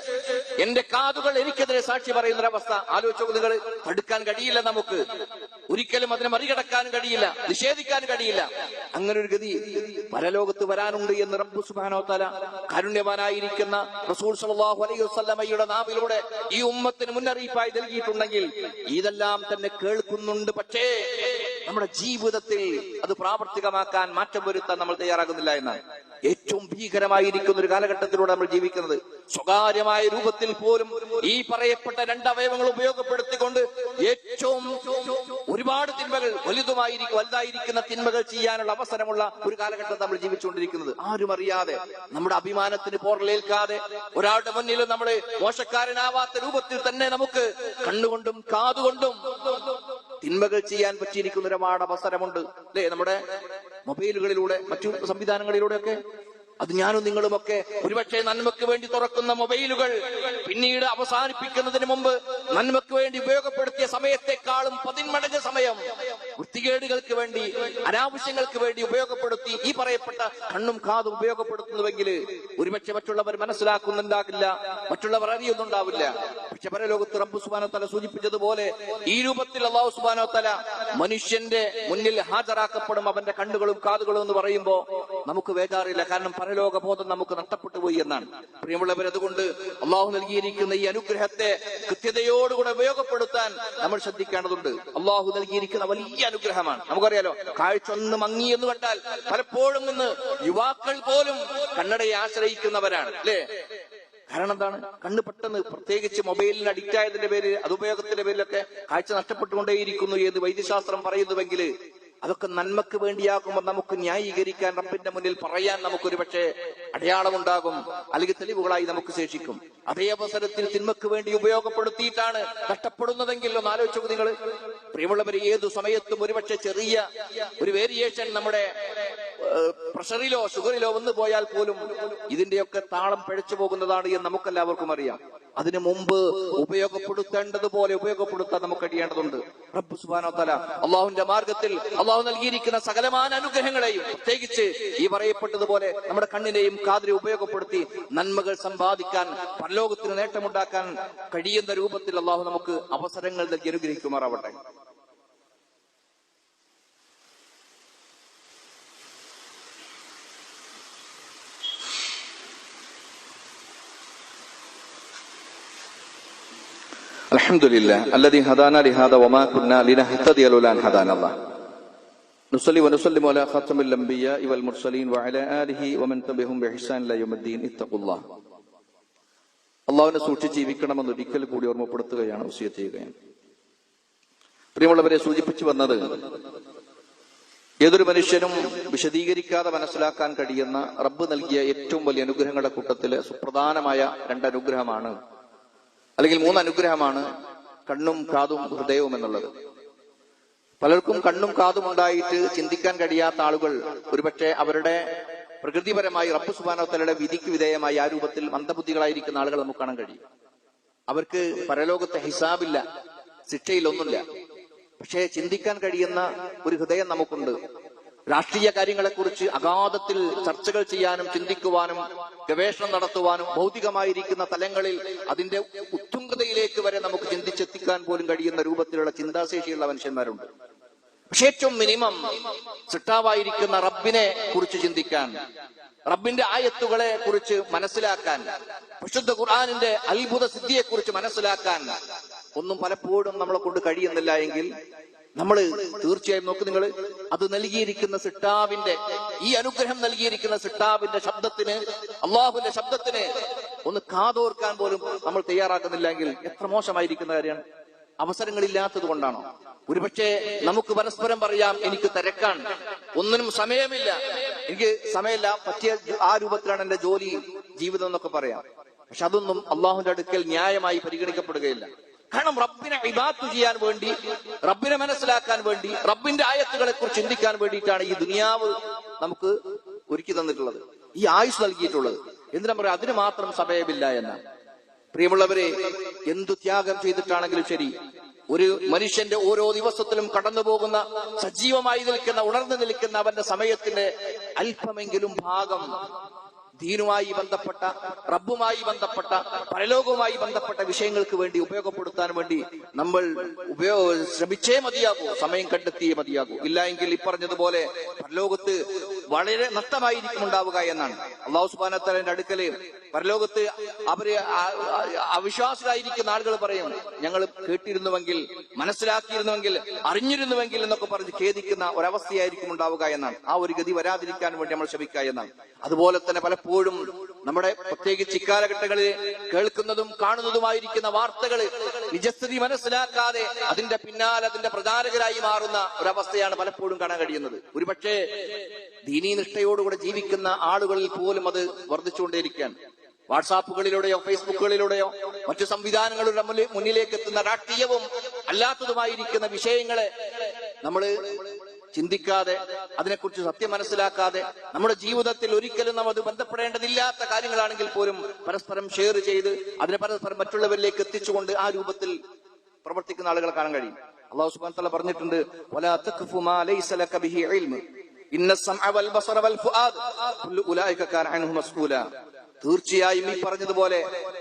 എന്റെ കാതുകൾ എനിക്കെതിരെ സാക്ഷി പറയുന്നൊരവസ്ഥ ആലോചിച്ചു. നിങ്ങൾ തടുക്കാൻ കഴിയില്ല, നമുക്ക് ഒരിക്കലും അതിനെ മറികടക്കാനും കഴിയില്ല, നിഷേധിക്കാനും കഴിയില്ല. അങ്ങനെ ഒരു ഗതി പരലോകത്ത് വരാനുണ്ട് എന്ന് റബ്ബ് സുബ്ഹാനഹു വ തആല കാരുണ്യവാനായിരിക്കുന്ന റസൂൽ സ്വല്ലല്ലാഹു അലൈഹി വസല്ലമയുടെ നാവിലൂടെ ഈ ഉമ്മത്തിന് മുന്നറിയിപ്പായി നൽകിയിട്ടുണ്ടെങ്കിൽ ഇതെല്ലാം തന്നെ കേൾക്കുന്നുണ്ട്. പക്ഷേ നമ്മുടെ ജീവിതത്തിൽ അത് പ്രാവർത്തികമാക്കാൻ, മാറ്റം വരുത്താൻ നമ്മൾ തയ്യാറാകുന്നില്ല എന്നാണ്. ഏറ്റവും ഭീകരമായിരിക്കുന്ന ഒരു കാലഘട്ടത്തിലൂടെ നമ്മൾ ജീവിക്കുന്നത്. സ്വകാര്യമായ രൂപത്തിൽ പോലും ഈ പറയപ്പെട്ട രണ്ടവയവങ്ങൾ ഉപയോഗപ്പെടുത്തിക്കൊണ്ട് ഏറ്റവും ഒരുപാട് തിന്മകൾ, വലുതായിരിക്കുന്ന തിന്മകൾ ചെയ്യാനുള്ള അവസരമുള്ള ഒരു കാലഘട്ടം നമ്മൾ ജീവിച്ചുകൊണ്ടിരിക്കുന്നത്. ആരും അറിയാതെ, നമ്മുടെ അഭിമാനത്തിന് പോറലേൽക്കാതെ, ഒരാളുടെ മുന്നിലും നമ്മൾ മോശക്കാരനാവാത്ത രൂപത്തിൽ തന്നെ നമുക്ക് കണ്ണുകൊണ്ടും കാതുകൊണ്ടും തിന്മകൾ ചെയ്യാൻ പറ്റിയിരിക്കുന്ന ഒരുപാട് അവസരമുണ്ട് അല്ലെ? നമ്മുടെ മൊബൈലുകളിലൂടെ, മറ്റു സംവിധാനങ്ങളിലൂടെയൊക്കെ. അത് ഞാനും നിങ്ങളുമൊക്കെ ഒരുപക്ഷെ നന്മയ്ക്ക് വേണ്ടി തുറക്കുന്ന മൊബൈലുകൾ പിന്നീട് അവസാനിപ്പിക്കുന്നതിന് മുമ്പ് നന്മയ്ക്ക് വേണ്ടി ഉപയോഗപ്പെടുത്തിയ സമയത്തെക്കാളും 10 മടങ്ങ് സമയം വൃത്തികേടുകൾക്ക് വേണ്ടി, അനാവശ്യങ്ങൾക്ക് വേണ്ടി ഉപയോഗപ്പെടുത്തി ഈ പറയപ്പെട്ട കണ്ണും കാതും ഉപയോഗപ്പെടുത്തുന്നുവെങ്കിൽ ഒരുപക്ഷെ മറ്റുള്ളവർ മനസ്സിലാക്കുന്നുണ്ടാകില്ല, മറ്റുള്ളവർ അറിയുന്നുണ്ടാവില്ല. പക്ഷെ പരലോകത്ത് റബ്ബ് സുബ്ഹാനഹു വ തആല സൂചിപ്പിച്ചതുപോലെ ഈ രൂപത്തിൽ അല്ലാഹു സുബ്ഹാനഹു വ തആല മനുഷ്യന്റെ മുന്നിൽ ഹാജരാക്കപ്പെടും അവന്റെ കണ്ണുകളും കാതുകളും എന്ന് പറയുമ്പോൾ നമുക്ക് വേഗാറില്ല. കാരണം പരലോക ബോധം നമുക്ക് നഷ്ടപ്പെട്ടു പോയി എന്നാണ്. പ്രിയമുള്ളവർ, അതുകൊണ്ട് അള്ളാഹു നൽകിയിരിക്കുന്ന ഈ അനുഗ്രഹത്തെ കൃത്യതയോടുകൂടെ ഉപയോഗപ്പെടുത്താൻ നമ്മൾ ശ്രദ്ധിക്കേണ്ടതുണ്ട്. അള്ളാഹു നൽകിയിരിക്കുന്ന വലിയ അനുഗ്രഹമാണ്. നമുക്കറിയാലോ, കാഴ്ച ഒന്ന് മങ്ങി എന്ന് കണ്ടാൽ പലപ്പോഴും ഇന്ന് യുവാക്കൾ പോലും കണ്ണടയെ ആശ്രയിക്കുന്നവരാണ് അല്ലേ? കാരണം എന്താണ്? കണ്ണ് പെട്ടെന്ന്, പ്രത്യേകിച്ച് മൊബൈലിന് അഡിക്റ്റ് ആയതിന്റെ പേരിൽ, അതുപയോഗത്തിന്റെ പേരിലൊക്കെ കാഴ്ച നഷ്ടപ്പെട്ടുകൊണ്ടേയിരിക്കുന്നു എന്ന് വൈദ്യശാസ്ത്രം പറയുന്നുവെങ്കിൽ അതൊക്കെ നന്മക്ക് വേണ്ടിയാകുമ്പോൾ നമുക്ക് ന്യായീകരിക്കാൻ, റബ്ബിന്റെ മുന്നിൽ പറയാൻ നമുക്കൊരു പക്ഷേ അടയാളമുണ്ടാകും, അല്ലെങ്കിൽ തെളിവുകളായി നമുക്ക് ശേഷിക്കും. അതേ അവസരത്തിൽ തിന്മക്ക് വേണ്ടി ഉപയോഗപ്പെടുത്തിയിട്ടാണ് നഷ്ടപ്പെടുന്നതെങ്കിൽ ഒന്ന് ആലോചിച്ചു നിങ്ങൾ. പ്രിയമുള്ളവർ, ഏതു സമയത്തും ഒരുപക്ഷെ ചെറിയ ഒരു വേരിയേഷൻ നമ്മുടെ പ്രഷറിലോ ഷുഗറിലോ വന്നു പോയാൽ പോലും ഇതിന്റെയൊക്കെ താളം പിഴച്ചു പോകുന്നതാണ് എന്ന് നമുക്കെല്ലാവർക്കും അറിയാം. അതിനു മുമ്പ് ഉപയോഗപ്പെടുത്തേണ്ടതുപോലെ ഉപയോഗപ്പെടുത്താൻ നമുക്ക് കഴിയേണ്ടതുണ്ട്. റബ്ബ് സുബ്ഹാനഹു വ തആല അള്ളാഹുവിന്റെ മാർഗത്തിൽ അള്ളാഹു നൽകിയിരിക്കുന്ന സകലമാന അനുഗ്രഹങ്ങളെയും, പ്രത്യേകിച്ച് ഈ പറയപ്പെട്ടതുപോലെ നമ്മുടെ കണ്ണിനെയും കാതിനെയും ഉപയോഗപ്പെടുത്തി നന്മകൾ സമ്പാദിക്കാൻ, പരലോകത്തിന് നേട്ടമുണ്ടാക്കാൻ കഴിയുന്ന രൂപത്തിൽ അള്ളാഹു നമുക്ക് അവസരങ്ങൾ നൽകി അനുഗ്രഹിക്കുമാറാവട്ടെ. അൽഹംദുലില്ലാഹ് അല്ലദീ ഹദാനാ ലിഹാദാ വമാ കുന്നാ ലിനഹ്തദിയ ലൗലാ അൻ ഹദാനല്ലാഹ്. നുസല്ലി വനുസല്ലിമു അലാ ഖാതമിൽ അംബിയാഇ വൽ മുർസലീൻ വഅലാ ആലിഹി വമൻ തബിഅഹും ബിഇഹ്സാൻ ഇലാ യൗമിദ്ദീൻ. ഇത്തഖുല്ലാഹ്. അല്ലാഹുവിനെ സൂക്ഷിച്ച് ജീവിക്കണമെന്ന് ഒരിക്കൽ കൂടി ഓർമ്മപ്പെടുത്തുകയാണ്, വസിയത്ത് ചെയ്യുകയാണ്. പ്രിയമുള്ളവരെ, സൂചിപ്പിച്ചു വന്നത് ഏതൊരു മനുഷ്യനും വിശദീകരിക്കാതെ മനസ്സിലാക്കാൻ കഴിയുന്ന റബ്ബ് നൽകിയ ഏറ്റവും വലിയ അനുഗ്രഹങ്ങളുടെ കൂട്ടത്തില് സുപ്രധാനമായ 2 അനുഗ്രഹമാണ് അല്ലെങ്കിൽ 3 അനുഗ്രഹമാണ് കണ്ണും കാതും ഹൃദയവും എന്നുള്ളത്. പലർക്കും കണ്ണും കാതും ഉണ്ടായിട്ട് ചിന്തിക്കാൻ കഴിയാത്ത ആളുകൾ ഒരുപക്ഷെ അവരുടെ പ്രകൃതിപരമായി റബ്ബ് സുബ്ഹാനഹു വ തആലയുടെ വിധിക്ക് വിധേയമായി ആ രൂപത്തിൽ മന്ദബുദ്ധികളായിരിക്കുന്ന ആളുകൾ നമുക്ക് കാണാൻ കഴിയും. അവർക്ക് പരലോകത്തെ ഹിസാബില്ല, ശിക്ഷയിലൊന്നുമില്ല. പക്ഷേ ചിന്തിക്കാൻ കഴിയുന്ന ഒരു ഹൃദയം നമുക്കുണ്ട്. രാഷ്ട്രീയ കാര്യങ്ങളെക്കുറിച്ച് അഗാധത്തിൽ ചർച്ചകൾ ചെയ്യാനും ചിന്തിക്കുവാനും ഗവേഷണം നടത്തുവാനും ഭൗതികമായിരിക്കുന്ന തലങ്ങളിൽ അതിന്റെ ഉത്തുംഗതയിലേക്ക് വരെ നമുക്ക് ചിന്തിച്ചെത്തിക്കാൻ പോലും കഴിയുന്ന രൂപത്തിലുള്ള ചിന്താശേഷിയുള്ള മനുഷ്യന്മാരുണ്ട്. പക്ഷെ ഏറ്റവും മിനിമം സൃഷ്ടാവായിരിക്കുന്ന റബ്ബിനെ കുറിച്ച് ചിന്തിക്കാൻ, റബ്ബിന്റെ ആയത്തുകളെ കുറിച്ച് മനസ്സിലാക്കാൻ, വിശുദ്ധ ഖുർആനിന്റെ അത്ഭുത സിദ്ധിയെക്കുറിച്ച് മനസ്സിലാക്കാൻ ഒന്നും പലപ്പോഴും നമ്മളെ കൊണ്ട് കഴിയുന്നില്ല എങ്കിൽ നമ്മൾ തീർച്ചയായും നോക്ക്, നിങ്ങൾ അത് നൽകിയിരിക്കുന്ന സിട്ടാവിന്റെ, ഈ അനുഗ്രഹം നൽകിയിരിക്കുന്ന സിട്ടാവിന്റെ ശബ്ദത്തിന്, അള്ളാഹുവിന്റെ ശബ്ദത്തിന് ഒന്ന് കാതോർക്കാൻ പോലും നമ്മൾ തയ്യാറാക്കുന്നില്ലെങ്കിൽ എത്ര മോശമായിരിക്കുന്ന കാര്യമാണ്. അവസരങ്ങളില്ലാത്തത് കൊണ്ടാണോ? ഒരുപക്ഷെ നമുക്ക് പരസ്പരം പറയാം, എനിക്ക് തിരക്കാണ്, ഒന്നിനും സമയമില്ല, എനിക്ക് സമയമില്ല, പറ്റിയ ആ രൂപത്തിലാണ് എന്റെ ജോലി, ജീവിതം എന്നൊക്കെ പറയാം. പക്ഷെ അതൊന്നും അള്ളാഹുവിന്റെ അടുക്കൽ ന്യായമായി പരിഗണിക്കപ്പെടുകയില്ല. കാരണം റബ്ബിനെ ഇബാദത്ത് ചെയ്യാൻ വേണ്ടി, റബ്ബിനെ മനസ്സിലാക്കാൻ വേണ്ടി, റബ്ബിന്റെ ആയത്തുകളെ കുറിച്ച് ചിന്തിക്കാൻ വേണ്ടിയിട്ടാണ് ഈ ദുനിയാവ് നമുക്ക് ഒരുക്കി തന്നിട്ടുള്ളത്, ഈ ആയുസ് നൽകിയിട്ടുള്ളത്. എന്തിനാ പറയാ, അതിന് മാത്രം സമയമില്ല എന്നാണ്. പ്രിയമുള്ളവരെ, എന്തു ത്യാഗം ചെയ്തിട്ടാണെങ്കിലും ശരി, ഒരു മനുഷ്യന്റെ ഓരോ ദിവസത്തിലും കടന്നു പോകുന്ന, സജീവമായി നിൽക്കുന്ന, ഉണർന്നു നിൽക്കുന്ന അവന്റെ സമയത്തിന്റെ അല്പമെങ്കിലും ഭാഗം ദീനുമായി ബന്ധപ്പെട്ട, റബ്ബുമായി ബന്ധപ്പെട്ട, പരലോകവുമായി ബന്ധപ്പെട്ട വിഷയങ്ങൾക്ക് വേണ്ടി ഉപയോഗപ്പെടുത്താൻ വേണ്ടി നമ്മൾ ശ്രമിച്ചേ മതിയാകൂ, സമയം കണ്ടെത്തിയേ മതിയാകൂ. ഇല്ല എങ്കിൽ ഈ പറഞ്ഞതുപോലെ പരലോകത്ത് വളരെ നഷ്ടമായിരിക്കും ഉണ്ടാവുക എന്നാണ്. അല്ലാഹു സുബ്ഹാനഹു വ തആലയുടെ അടുക്കല് പരലോകത്ത് അവര് അവിശ്വാസികളായിരിക്കുന്ന ആളുകൾ പറയും, ഞങ്ങൾ കേട്ടിരുന്നുവെങ്കിൽ, മനസ്സിലാക്കിയിരുന്നുവെങ്കിൽ, അറിഞ്ഞിരുന്നുവെങ്കിൽ എന്നൊക്കെ പറഞ്ഞ് ഖേദിക്കുന്ന ഒരവസ്ഥയായിരിക്കും ഉണ്ടാവുക എന്നാണ്. ആ ഒരു ഗതി വരാതിരിക്കാൻ വേണ്ടി നമ്മൾ ശ്രമിക്കുക എന്നാണ്. അതുപോലെ തന്നെ പലപ്പോഴും നമ്മുടെ പ്രത്യേകിച്ച് ഇക്കാലഘട്ടങ്ങളിൽ കേൾക്കുന്നതും കാണുന്നതുമായിരിക്കുന്ന വാർത്തകൾ നിജസ്ഥിതി മനസ്സിലാക്കാതെ അതിന്റെ പിന്നാലെ അതിന്റെ പ്രചാരകരായി മാറുന്ന ഒരവസ്ഥയാണ് പലപ്പോഴും കാണാൻ കഴിയുന്നത്. ഒരുപക്ഷെ ദീനീ നിഷ്ഠയോടുകൂടെ ജീവിക്കുന്ന ആളുകളിൽ പോലും അത് വർദ്ധിച്ചുകൊണ്ടേയിരിക്കുകയാണ്. വാട്സാപ്പുകളിലൂടെയോ ഫേസ്ബുക്കുകളിലൂടെയോ മറ്റു സംവിധാനങ്ങളുടെ മുന്നിലേക്ക് എത്തുന്ന രാഷ്ട്രീയവും അല്ലാത്തതുമായിരിക്കുന്ന വിഷയങ്ങളെ നമ്മൾ ചിന്തിക്കാതെ, അതിനെക്കുറിച്ച് സത്യം മനസ്സിലാക്കാതെ, നമ്മുടെ ജീവിതത്തിൽ ഒരിക്കലും നാം അത് ബന്ധപ്പെടേണ്ടതില്ലാത്ത കാര്യങ്ങളാണെങ്കിൽ പോലും പരസ്പരം ഷെയർ ചെയ്ത് അതിനെ പരസ്പരം മറ്റുള്ളവരിലേക്ക് എത്തിച്ചുകൊണ്ട് ആ രൂപത്തിൽ പ്രവർത്തിക്കുന്ന ആളുകളെ കാണാൻ കഴിയും. അല്ലാഹു സുബ്ഹാനഹു വ തആല പറഞ്ഞിട്ടുണ്ട്, വലാ തഖ്ഫു മാ ലൈസ ലക ബിഹി ഇൽമ് ഇന്ന സമഅ വൽ ബസറ വൽ ഫുആദ് കുല്ലു ഉലൈക കാന അൻഹു മസ്ഊല. തീർച്ചയായും ഈ പറഞ്ഞതുപോലെ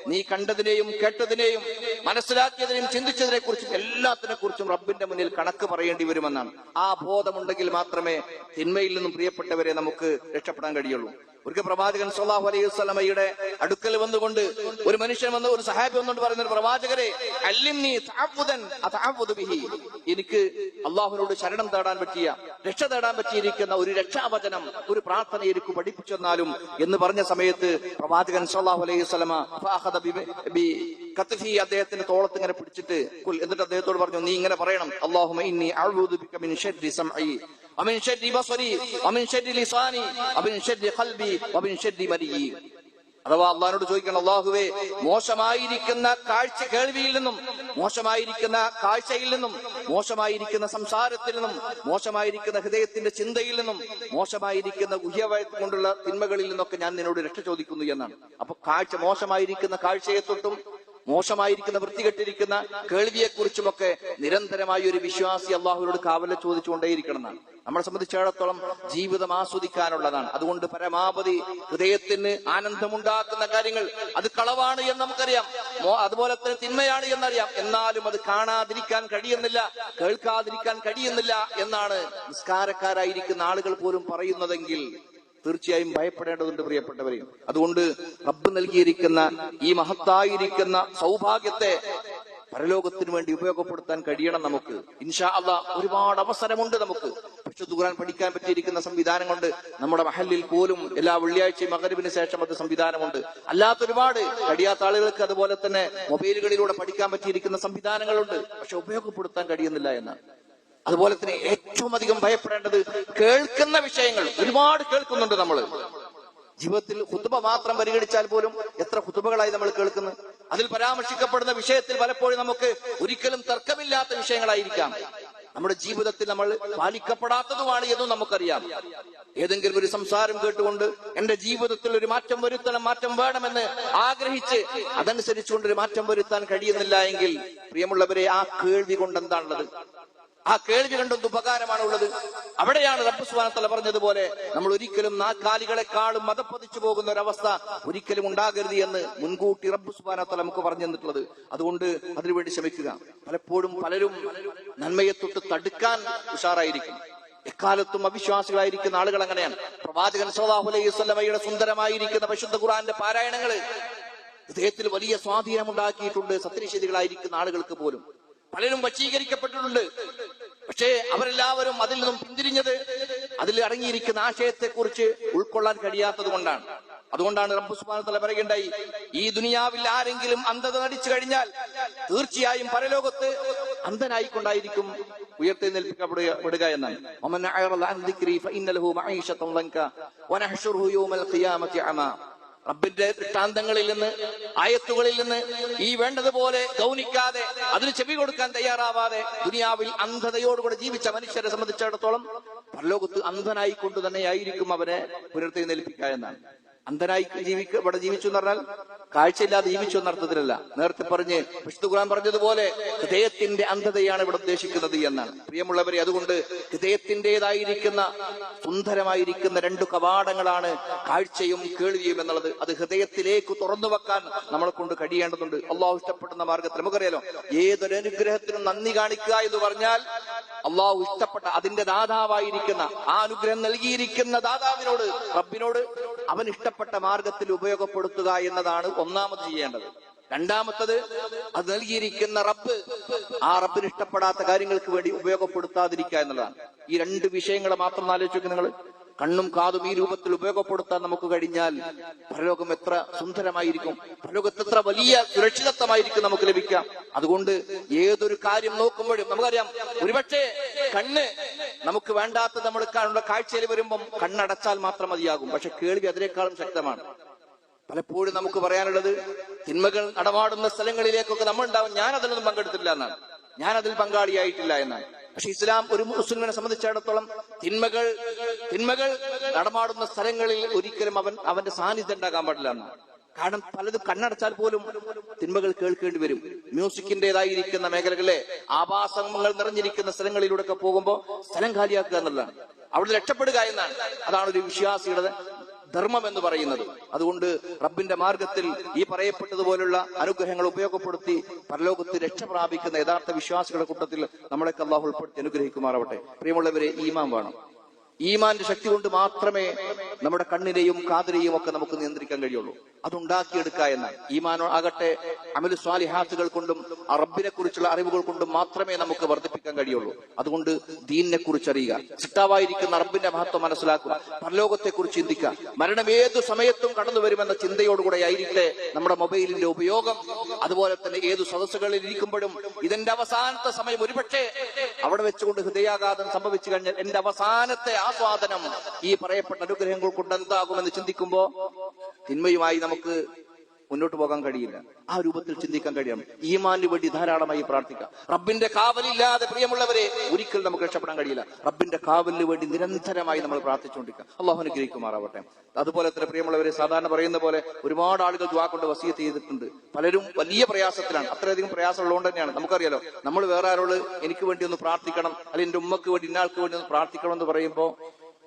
നീ കണ്ടതിനെയും കേട്ടതിനെയും മനസ്സിലാക്കിയതിനെയും ചിന്തിച്ചതിനെ കുറിച്ചും എല്ലാത്തിനെ കുറിച്ചും റബ്ബിന്റെ മുന്നിൽ കണക്ക് പറയേണ്ടി വരുമെന്നാണ്. ആ ബോധമുണ്ടെങ്കിൽ മാത്രമേ തിന്മയിൽ നിന്നും പ്രിയപ്പെട്ടവരെ നമുക്ക് രക്ഷപ്പെടാൻ കഴിയുള്ളൂ. ഒരിക്കൽ പ്രവാചകൻ സ്വല്ലല്ലാഹു അലൈഹി വസല്ലമയുടെ അടുക്കൽ വന്നുകൊണ്ട് ഒരു മനുഷ്യൻ വന്ന്, ഒരു സഹാബി വന്നുകൊണ്ട് പറയുന്ന, പ്രവാചകരെ അല്ലിംനി തഅവ്വുദൻ അതഅവ്വുദു ബിഹി, എനിക്ക് അള്ളാഹുവിനോട് ശരണം തേടാൻ പറ്റിയ, രക്ഷ തേടാൻ പറ്റിയിരിക്കുന്ന ഒരു രക്ഷാവചനം, ഒരു പ്രാർത്ഥന എനിക്ക് പഠിപ്പിച്ചു തന്നാലും എന്ന് പറഞ്ഞ സമയത്ത് പ്രവാചകൻ സ്വല്ലല്ലാഹു അലൈഹി വസല്ലമ ഫഅഖദ ബി കത്ഫി, അദ്ദേഹത്തിന്റെ തോളത്ത് ഇങ്ങനെ പിടിച്ചിട്ട് എന്നിട്ട് അദ്ദേഹത്തോട് പറഞ്ഞു, നീ ഇങ്ങനെ പറയണം, അല്ലാഹുമ്മ ഇന്നി അഊദു ബിക മിൻ ശർരി സമഇ വമിൻ ശർരി ബസരി വമിൻ ശർരി ലിസാനി വമിൻ ശർരി ഖൽബി വമിൻ ശർരി മരിയി. അഥവാ അള്ളാഹിനോട് ചോദിക്കണം, അള്ളാഹുവേ, മോശമായിരിക്കുന്ന കേൾവിയിൽ നിന്നും, മോശമായിരിക്കുന്ന കാഴ്ചയിൽ നിന്നും, മോശമായിരിക്കുന്ന സംസാരത്തിൽ നിന്നും, മോശമായിരിക്കുന്ന ഹൃദയത്തിന്റെ ചിന്തയിൽ നിന്നും, മോശമായിരിക്കുന്ന ഗുഹ്യവയത്ത് കൊണ്ടുള്ള തിന്മകളിൽ നിന്നൊക്കെ ഞാൻ നിന്നോട് രക്ഷ ചോദിക്കുന്നു എന്നാണ്. അപ്പൊ മോശമായിരിക്കുന്ന കാഴ്ചയെ തൊട്ടും മോശമായിരിക്കുന്ന വൃത്തികെട്ടിരിക്കുന്ന കേൾവിയെക്കുറിച്ചുമൊക്കെ നിരന്തരമായി ഒരു വിശ്വാസി അള്ളാഹുവിനോട് കാവല ചോദിച്ചുകൊണ്ടേയിരിക്കണം എന്നാണ്. നമ്മളെ സംബന്ധിച്ചിടത്തോളം ജീവിതം ആസ്വദിക്കാനുള്ളതാണ്. അതുകൊണ്ട് പരമാവധി ഹൃദയത്തിന് ആനന്ദമുണ്ടാക്കുന്ന കാര്യങ്ങൾ, അത് കളവാണ് എന്ന് നമുക്കറിയാം, അതുപോലെ തന്നെ തിന്മയാണ് എന്നറിയാം, എന്നാലും അത് കാണാതിരിക്കാൻ കഴിയുന്നില്ല, കേൾക്കാതിരിക്കാൻ കഴിയുന്നില്ല എന്നാണ് നിസ്കാരക്കാരായിരിക്കുന്ന ആളുകൾ പോലും പറയുന്നതെങ്കിൽ തീർച്ചയായും ഭയപ്പെടേണ്ടതുണ്ട് പ്രിയപ്പെട്ടവരെ. അതുകൊണ്ട് റബ്ബ് നൽകിയിരിക്കുന്ന ഈ മഹത്തായിരിക്കുന്ന സൗഭാഗ്യത്തെ പരലോകത്തിന് വേണ്ടി ഉപയോഗപ്പെടുത്താൻ കഴിയണം നമുക്ക്. ഇൻഷാ അല്ലാഹ് ഒരുപാട് അവസരമുണ്ട് നമുക്ക്. വിശുദ്ധ ഖുർആൻ പഠിക്കാൻ പറ്റിയിരിക്കുന്ന സംവിധാനമുണ്ട്. നമ്മുടെ മഹല്ലിൽ പോലും എല്ലാ വെള്ളിയാഴ്ചയും മഗ്‌രിബിന് ശേഷം അത് സംവിധാനമുണ്ട്. അല്ലാത്തൊരുപാട് കഴിയാത്ത ആളുകൾക്ക് അതുപോലെ തന്നെ മൊബൈലുകളിലൂടെ പഠിക്കാൻ പറ്റിയിരിക്കുന്ന സംവിധാനങ്ങളുണ്ട്. പക്ഷെ ഉപയോഗപ്പെടുത്താൻ കഴിയുന്നില്ല എന്നാണ്. അതുപോലെ തന്നെ ഏറ്റവും അധികം ഭയപ്പെടേണ്ടത് കേൾക്കുന്ന വിഷയങ്ങൾ. ഒരുപാട് കേൾക്കുന്നുണ്ട് നമ്മൾ ജീവിതത്തിൽ. ഖുതുബ മാത്രം പരിഗണിച്ചാൽ പോലും എത്ര ഖുതുബകളായി നമ്മൾ കേൾക്കുന്നു. അതിൽ പരാമർശിക്കപ്പെടുന്ന വിഷയത്തിൽ പലപ്പോഴും നമുക്ക് ഒരിക്കലും തർക്കമില്ലാത്ത വിഷയങ്ങളായിരിക്കാം. നമ്മുടെ ജീവിതത്തിൽ നമ്മൾ പാലിക്കപ്പെടാത്തതുമാണ് എന്നും നമുക്കറിയാം. ഏതെങ്കിലും ഒരു സംസാരം കേട്ടുകൊണ്ട് എന്റെ ജീവിതത്തിൽ ഒരു മാറ്റം വരുത്തണം, മാറ്റം വേണമെന്ന് ആഗ്രഹിച്ച് അതനുസരിച്ചുകൊണ്ട് ഒരു മാറ്റം വരുത്താൻ കഴിയുന്നില്ല എങ്കിൽ പ്രിയമുള്ളവരെ, ആ കേൾവി കൊണ്ട് എന്താണുള്ളത്? ആ കേൾവി കൊണ്ടൊന്ന് ഉപകാരമാണുള്ളത്? അവിടെയാണ് റബ്ബ് സുബ്ഹാനഹു വ തആല പറഞ്ഞതുപോലെ നമ്മൾ ഒരിക്കലും നാൽക്കാലികളെക്കാളും മതപ്പതിച്ചു പോകുന്ന ഒരവസ്ഥ ഒരിക്കലും ഉണ്ടാകരുത് എന്ന് മുൻകൂട്ടി റബ്ബ് സുബ്ഹാനഹു വ തആല നമുക്ക് പറഞ്ഞു തന്നിട്ടുള്ളത്. അതുകൊണ്ട് അതിനുവേണ്ടി ശ്രമിക്കുക. പലപ്പോഴും പലരും നന്മയെ തൊട്ട് തടുക്കാൻ ഉഷാറായിരിക്കും. എക്കാലത്തും അവിശ്വാസികളായിരിക്കുന്ന ആളുകൾ അങ്ങനെയാണ്. പ്രവാചകൻ സ്വല്ലല്ലാഹു അലൈഹി വസല്ലമയുടെ സുന്ദരമായിരിക്കുന്ന പരിശുദ്ധ ഖുർആന്റെ പാരായണങ്ങള് ഹൃദയത്തിൽ വലിയ സ്വാധീനമുണ്ടാക്കിയിട്ടുണ്ട്. സത്യനിഷേധികളായിരിക്കുന്ന ആളുകൾക്ക് പോലും പലരും വശീകരിക്കപ്പെട്ടിട്ടുണ്ട്. പക്ഷേ അവരെല്ലാവരും അതിൽ നിന്നും പിന്തിരിഞ്ഞത് അതിൽ അടങ്ങിയിരിക്കുന്ന ആശയത്തെക്കുറിച്ച് ഉൾക്കൊള്ളാൻ കഴിയാത്തത് കൊണ്ടാണ്. അതുകൊണ്ടാണ് റബ്ബ് സുബ്ഹാനഹു വ തആല പറയുകയുണ്ടായി, ഈ ദുനിയാവിൽ ആരെങ്കിലും അന്ധത നടിച്ചു കഴിഞ്ഞാൽ തീർച്ചയായും പരലോകത്ത് അന്ധനായിക്കൊണ്ടായിരിക്കും ഉയർത്തെഴുന്നേൽപ്പിക്കപ്പെടുക എന്നാണ്. വമൻ അഅറള അൻ ദിക്രി ഫഇന്ന ലഹു മഈശതൻ ലൻക വനഹ്ശുറുഹു യൗമൽ ഖിയാമത്തി അമാ. റബ്ബിന്റെ ദൃഷ്ടാന്തങ്ങളിൽ നിന്ന്, ആയത്തുകളിൽ നിന്ന് ഈ വേണ്ടതുപോലെ ഗൗനിക്കാതെ അതിന് ചെവി കൊടുക്കാൻ തയ്യാറാവാതെ ദുനിയാവിൽ അന്ധതയോടുകൂടെ ജീവിച്ച മനുഷ്യരെ സംബന്ധിച്ചിടത്തോളം പരലോകത്ത് അന്ധനായിക്കൊണ്ട് തന്നെയായിരിക്കും അവനെ പുനർത്തെഴുന്നേൽപ്പിക്കുക എന്നാണ്. അന്ധനായി ഇവിടെ ജീവിച്ചു എന്ന് പറഞ്ഞാൽ കാഴ്ചയില്ലാതെ ജീവിച്ചു എന്ന അർത്ഥത്തിലല്ല. നേരത്തെ പറഞ്ഞ് വിശുദ്ധ ഖുർആൻ പറഞ്ഞതുപോലെ ഹൃദയത്തിന്റെ അന്ധതയാണ് ഇവിടെ ഉദ്ദേശിക്കുന്നത് എന്നാണ്. പ്രിയമുള്ളവരെ, അതുകൊണ്ട് ഹൃദയത്തിൻ്റെതായിരിക്കുന്ന സുന്ദരമായിരിക്കുന്ന രണ്ട് കവാടങ്ങളാണ് കാഴ്ചയും കേൾവിയും എന്നുള്ളത്. അത് ഹൃദയത്തിലേക്ക് തുറന്നു വെക്കാൻ നമ്മളെ കൊണ്ട് കഴിയേണ്ടതുണ്ട്. അള്ളാഹു ഇഷ്ടപ്പെടുന്ന മാർഗത്തിൽ നമുക്കറിയാലോ, ഏതൊരു അനുഗ്രഹത്തിനും നന്ദി കാണിക്കുക എന്ന് പറഞ്ഞാൽ അള്ളാഹു ഇഷ്ടപ്പെട്ട അതിന്റെ ദാതാവായിരിക്കുന്ന ആ അനുഗ്രഹം നൽകിയിരിക്കുന്ന ദാതാവിനോട്, റബ്ബിനോട് അവൻ ഇഷ്ടപ്പെട്ട മാർഗത്തിൽ ഉപയോഗപ്പെടുത്തുക എന്നതാണ് ഒന്നാമത് ചെയ്യേണ്ടത്. രണ്ടാമത്തത്, അത് നൽകിയിരിക്കുന്ന റബ്ബ് ആ റബ്ബിന് ഇഷ്ടപ്പെടാത്ത കാര്യങ്ങൾക്ക് വേണ്ടി ഉപയോഗപ്പെടുത്താതിരിക്കുക എന്നുള്ളതാണ്. ഈ രണ്ട് വിഷയങ്ങളെ മാത്രം ആലോചിക്കുക നിങ്ങൾ. കണ്ണും കാതും ഈ രൂപത്തിൽ ഉപയോഗപ്പെടുത്താൻ നമുക്ക് കഴിഞ്ഞാൽ പരലോകം എത്ര സുന്ദരമായിരിക്കും, പരലോകത്ത് എത്ര വലിയ സുരക്ഷിതത്വമായിരിക്കും നമുക്ക് ലഭിക്കാം. അതുകൊണ്ട് ഏതൊരു കാര്യം നോക്കുമ്പോഴും നമുക്കറിയാം, ഒരുപക്ഷെ കണ്ണ് നമുക്ക് വേണ്ടാത്ത നമ്മൾ കാഴ്ചയിൽ വരുമ്പം കണ്ണടച്ചാൽ മാത്രം മതിയാകും. പക്ഷെ കേൾവി അതിനേക്കാളും ശക്തമാണ്. പലപ്പോഴും നമുക്ക് പറയാനുള്ളത്, തിന്മകൾ നടമാടുന്ന സ്ഥലങ്ങളിലേക്കൊക്കെ നമ്മൾ ഉണ്ടാവും, ഞാൻ അതിലൊന്നും പങ്കെടുത്തില്ല എന്നാണ്, ഞാൻ അതിൽ പങ്കാളിയായിട്ടില്ല എന്നാണ്. പക്ഷെ ഇസ്ലാം ഒരു മുസ്ലിമിനെ സംബന്ധിച്ചിടത്തോളം തിന്മകൾ നടമാടുന്ന സ്ഥലങ്ങളിൽ ഒരിക്കലും അവന്റെ സാന്നിധ്യം ഉണ്ടാകാൻ പാടില്ല എന്നാണ്. കാരണം പലതും കണ്ണടച്ചാൽ പോലും തിന്മകൾ കേൾക്കേണ്ടി വരും. മ്യൂസിക്കിന്റേതായിരിക്കുന്ന മേഖലകളിലെ ആഭാസങ്ങൾ നിറഞ്ഞിരിക്കുന്ന സ്ഥലങ്ങളിലൂടെ ഒക്കെ പോകുമ്പോൾ സ്ഥലം കാലിയാക്കുക എന്നുള്ളതാണ്, അവിടെ രക്ഷപ്പെടുക എന്നാണ്. അതാണ് ഒരു വിശ്വാസിയുടെ ധർമ്മം എന്ന് പറയുന്നത്. അതുകൊണ്ട് റബ്ബിന്റെ മാർഗത്തിൽ ഈ പറയപ്പെട്ടതുപോലുള്ള അനുഗ്രഹങ്ങൾ ഉപയോഗപ്പെടുത്തി പരലോകത്ത് രക്ഷ പ്രാപിക്കുന്ന യഥാർത്ഥ വിശ്വാസികളുടെ കൂട്ടത്തിൽ നമ്മളൊക്കെ അല്ലാഹു ഉൾപ്പെടുത്തി അനുഗ്രഹിക്കുമാറാവട്ടെ. പ്രിയമുള്ളവരെ, ഈമാൻ വേണം. ഈമാന്റെ ശക്തി കൊണ്ട് മാത്രമേ നമ്മുടെ കണ്ണിനെയും കാതിനെയും ഒക്കെ നമുക്ക് നിയന്ത്രിക്കാൻ കഴിയുള്ളൂ. അതുണ്ടാക്കിയെടുക്കുക എന്നാണ്. ഈമാൻ ആകട്ടെ അമലു സ്വാലിഹാത്തുകൾ കൊണ്ടും റബ്ബിനെ കുറിച്ചുള്ള അറിവുകൾ കൊണ്ടും മാത്രമേ നമുക്ക് വർദ്ധിപ്പിക്കാൻ കഴിയുള്ളൂ. അതുകൊണ്ട് ദീനിനെ കുറിച്ച് അറിയുക, സിട്ടാവായിരിക്കുന്ന റബ്ബിന്റെ മഹത്വം മനസ്സിലാക്കുക, പരലോകത്തെ കുറിച്ച് ചിന്തിക്കുക. മരണം ഏതു സമയത്തും കടന്നു വരുമെന്ന ചിന്തയോടുകൂടെ ആയിരിക്കട്ടെ നമ്മുടെ മൊബൈലിന്റെ ഉപയോഗം. അതുപോലെ തന്നെ ഏതു സദസ്സുകളിൽ ഇരിക്കുമ്പോഴും ഇതെന്റെ അവസാനത്തെ സമയം, ഒരുപക്ഷെ അവിടെ വെച്ചുകൊണ്ട് ഹൃദയാഘാതം സംഭവിച്ചു കഴിഞ്ഞാൽ എന്റെ അവസാനത്തെ ആസ്വാദനം ഈ പറയപ്പെട്ട അനുഗ്രഹങ്ങൾ കൊണ്ട് എന്താകുമെന്ന് ചിന്തിക്കുമ്പോ തിന്മയുമായി നമുക്ക് മുന്നോട്ട് പോകാൻ കഴിയില്ല. ആ രൂപത്തിൽ ചിന്തിക്കാൻ കഴിയണം. ഈമാന് വേണ്ടി ധാരാളമായി പ്രാർത്ഥിക്കാം. റബ്ബിന്റെ കാവലില്ലാതെ പ്രിയമുള്ളവരെ ഒരിക്കലും നമുക്ക് രക്ഷപ്പെടാൻ കഴിയില്ല. റബ്ബിന്റെ കാവലിന് വേണ്ടി നിരന്തരമായി നമ്മൾ പ്രാർത്ഥിച്ചുകൊണ്ടിരിക്കുക. അള്ളാഹു അനുഗ്രഹിക്കുമാറാവട്ടെ. അതുപോലെ തന്നെ പ്രിയമുള്ളവരെ, സാധാരണ പറയുന്ന പോലെ ഒരുപാട് ആളുകൾ ദുആ കൊണ്ട് വസിയത്ത് ചെയ്തിട്ടുണ്ട്. പലരും വലിയ പ്രയാസത്തിലാണ്. അത്രയധികം പ്രയാസം ഉള്ളതുകൊണ്ട് തന്നെയാണ് നമുക്കറിയാലോ, നമ്മൾ വേറെ ആരോട് എനിക്ക് വേണ്ടി ഒന്ന് പ്രാർത്ഥിക്കണം, അല്ലെങ്കിൽ എന്റെ ഉമ്മക്ക് വേണ്ടി ഇന്നാൾക്ക് വേണ്ടി ഒന്ന് പ്രാർത്ഥിക്കണം എന്ന് പറയുമ്പോൾ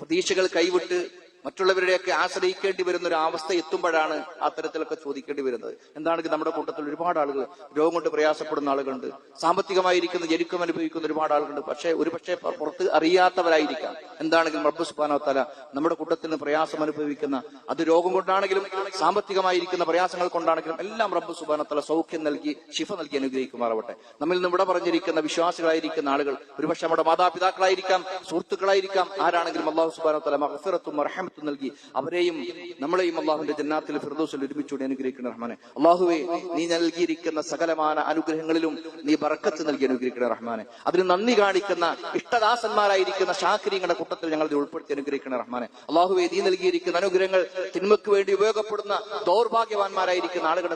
പ്രതീക്ഷകൾ കൈവിട്ട് മറ്റുള്ളവരുടെയൊക്കെ ആശ്രയിക്കേണ്ടി വരുന്ന ഒരു അവസ്ഥ എത്തുമ്പോഴാണ് അത്തരത്തിലൊക്കെ ചോദിക്കേണ്ടി വരുന്നത്. എന്താണെങ്കിൽ നമ്മുടെ കൂട്ടത്തിൽ ഒരുപാട് ആളുകൾ രോഗം കൊണ്ട് പ്രയാസപ്പെടുന്ന ആളുകളുണ്ട്, സാമ്പത്തികമായിരിക്കുന്ന ഞെരുക്കം അനുഭവിക്കുന്ന ഒരുപാട് ആളുകളുണ്ട്. പക്ഷെ ഒരുപക്ഷെ പുറത്ത് അറിയാത്തവരായിരിക്കാം. എന്താണെങ്കിലും റബ്ബ് സുബ്ഹാനഹു വ തആല നമ്മുടെ കൂട്ടത്തിൽ നിന്ന് പ്രയാസം അനുഭവിക്കുന്ന, അത് രോഗം കൊണ്ടാണെങ്കിലും സാമ്പത്തികമായിരിക്കുന്ന പ്രയാസങ്ങൾ കൊണ്ടാണെങ്കിലും എല്ലാം റബ്ബ് സുബ്ഹാനഹു വ തആല സൗഖ്യം നൽകി ശിഫ നൽകി അനുഗ്രഹിക്കുമാറാവട്ടെ. നമ്മിൽ നിന്ന് ഇവിടെ പറഞ്ഞിരിക്കുന്ന വിശ്വാസികളായിരിക്കുന്ന ആളുകൾ ഒരുപക്ഷെ നമ്മുടെ മാതാപിതാക്കളായിരിക്കാം, സുഹൃത്തുക്കളായിരിക്കാം, ആരാണെങ്കിലും അല്ലാഹു സുബ്ഹാനഹു വ തആല മഗ്ഫിറത്തും റഹ്മത്തും നൽകി അവരെയും നമ്മളെയും അള്ളാഹുവിന്റെ ജന്നാത്തിൽ ഫിർദൗസിൽ ഒരുമിച്ചുകൂടി അനുഗ്രഹിക്കണേ റഹ്മാനെ. അള്ളാഹുവേ, നീ നൽകിയിരിക്കുന്ന സകലമാന അനുഗ്രഹങ്ങളിലും നീ ബറക്കത്ത് നൽകി അനുഗ്രഹിക്കണേ റഹ്മാനെ. അതിന് നന്ദി കാണിക്കുന്ന ഇഷ്ടദാസന്മാരായിരിക്കുന്ന ശാക്രീങ്ങളുടെ കൂട്ടത്തിൽ ഞങ്ങൾ ഉൾപ്പെടുത്തി അനുഗ്രഹിക്കണേ റഹ്മാനെ. അള്ളാഹുവേ, നീ നൽകിയിരിക്കുന്ന അനുഗ്രഹങ്ങൾ തിന്മയ്ക്ക് വേണ്ടി ഉപയോഗപ്പെടുന്ന ദൗർഭാഗ്യവാന്മാരായിരിക്കുന്ന ആളുകളുടെ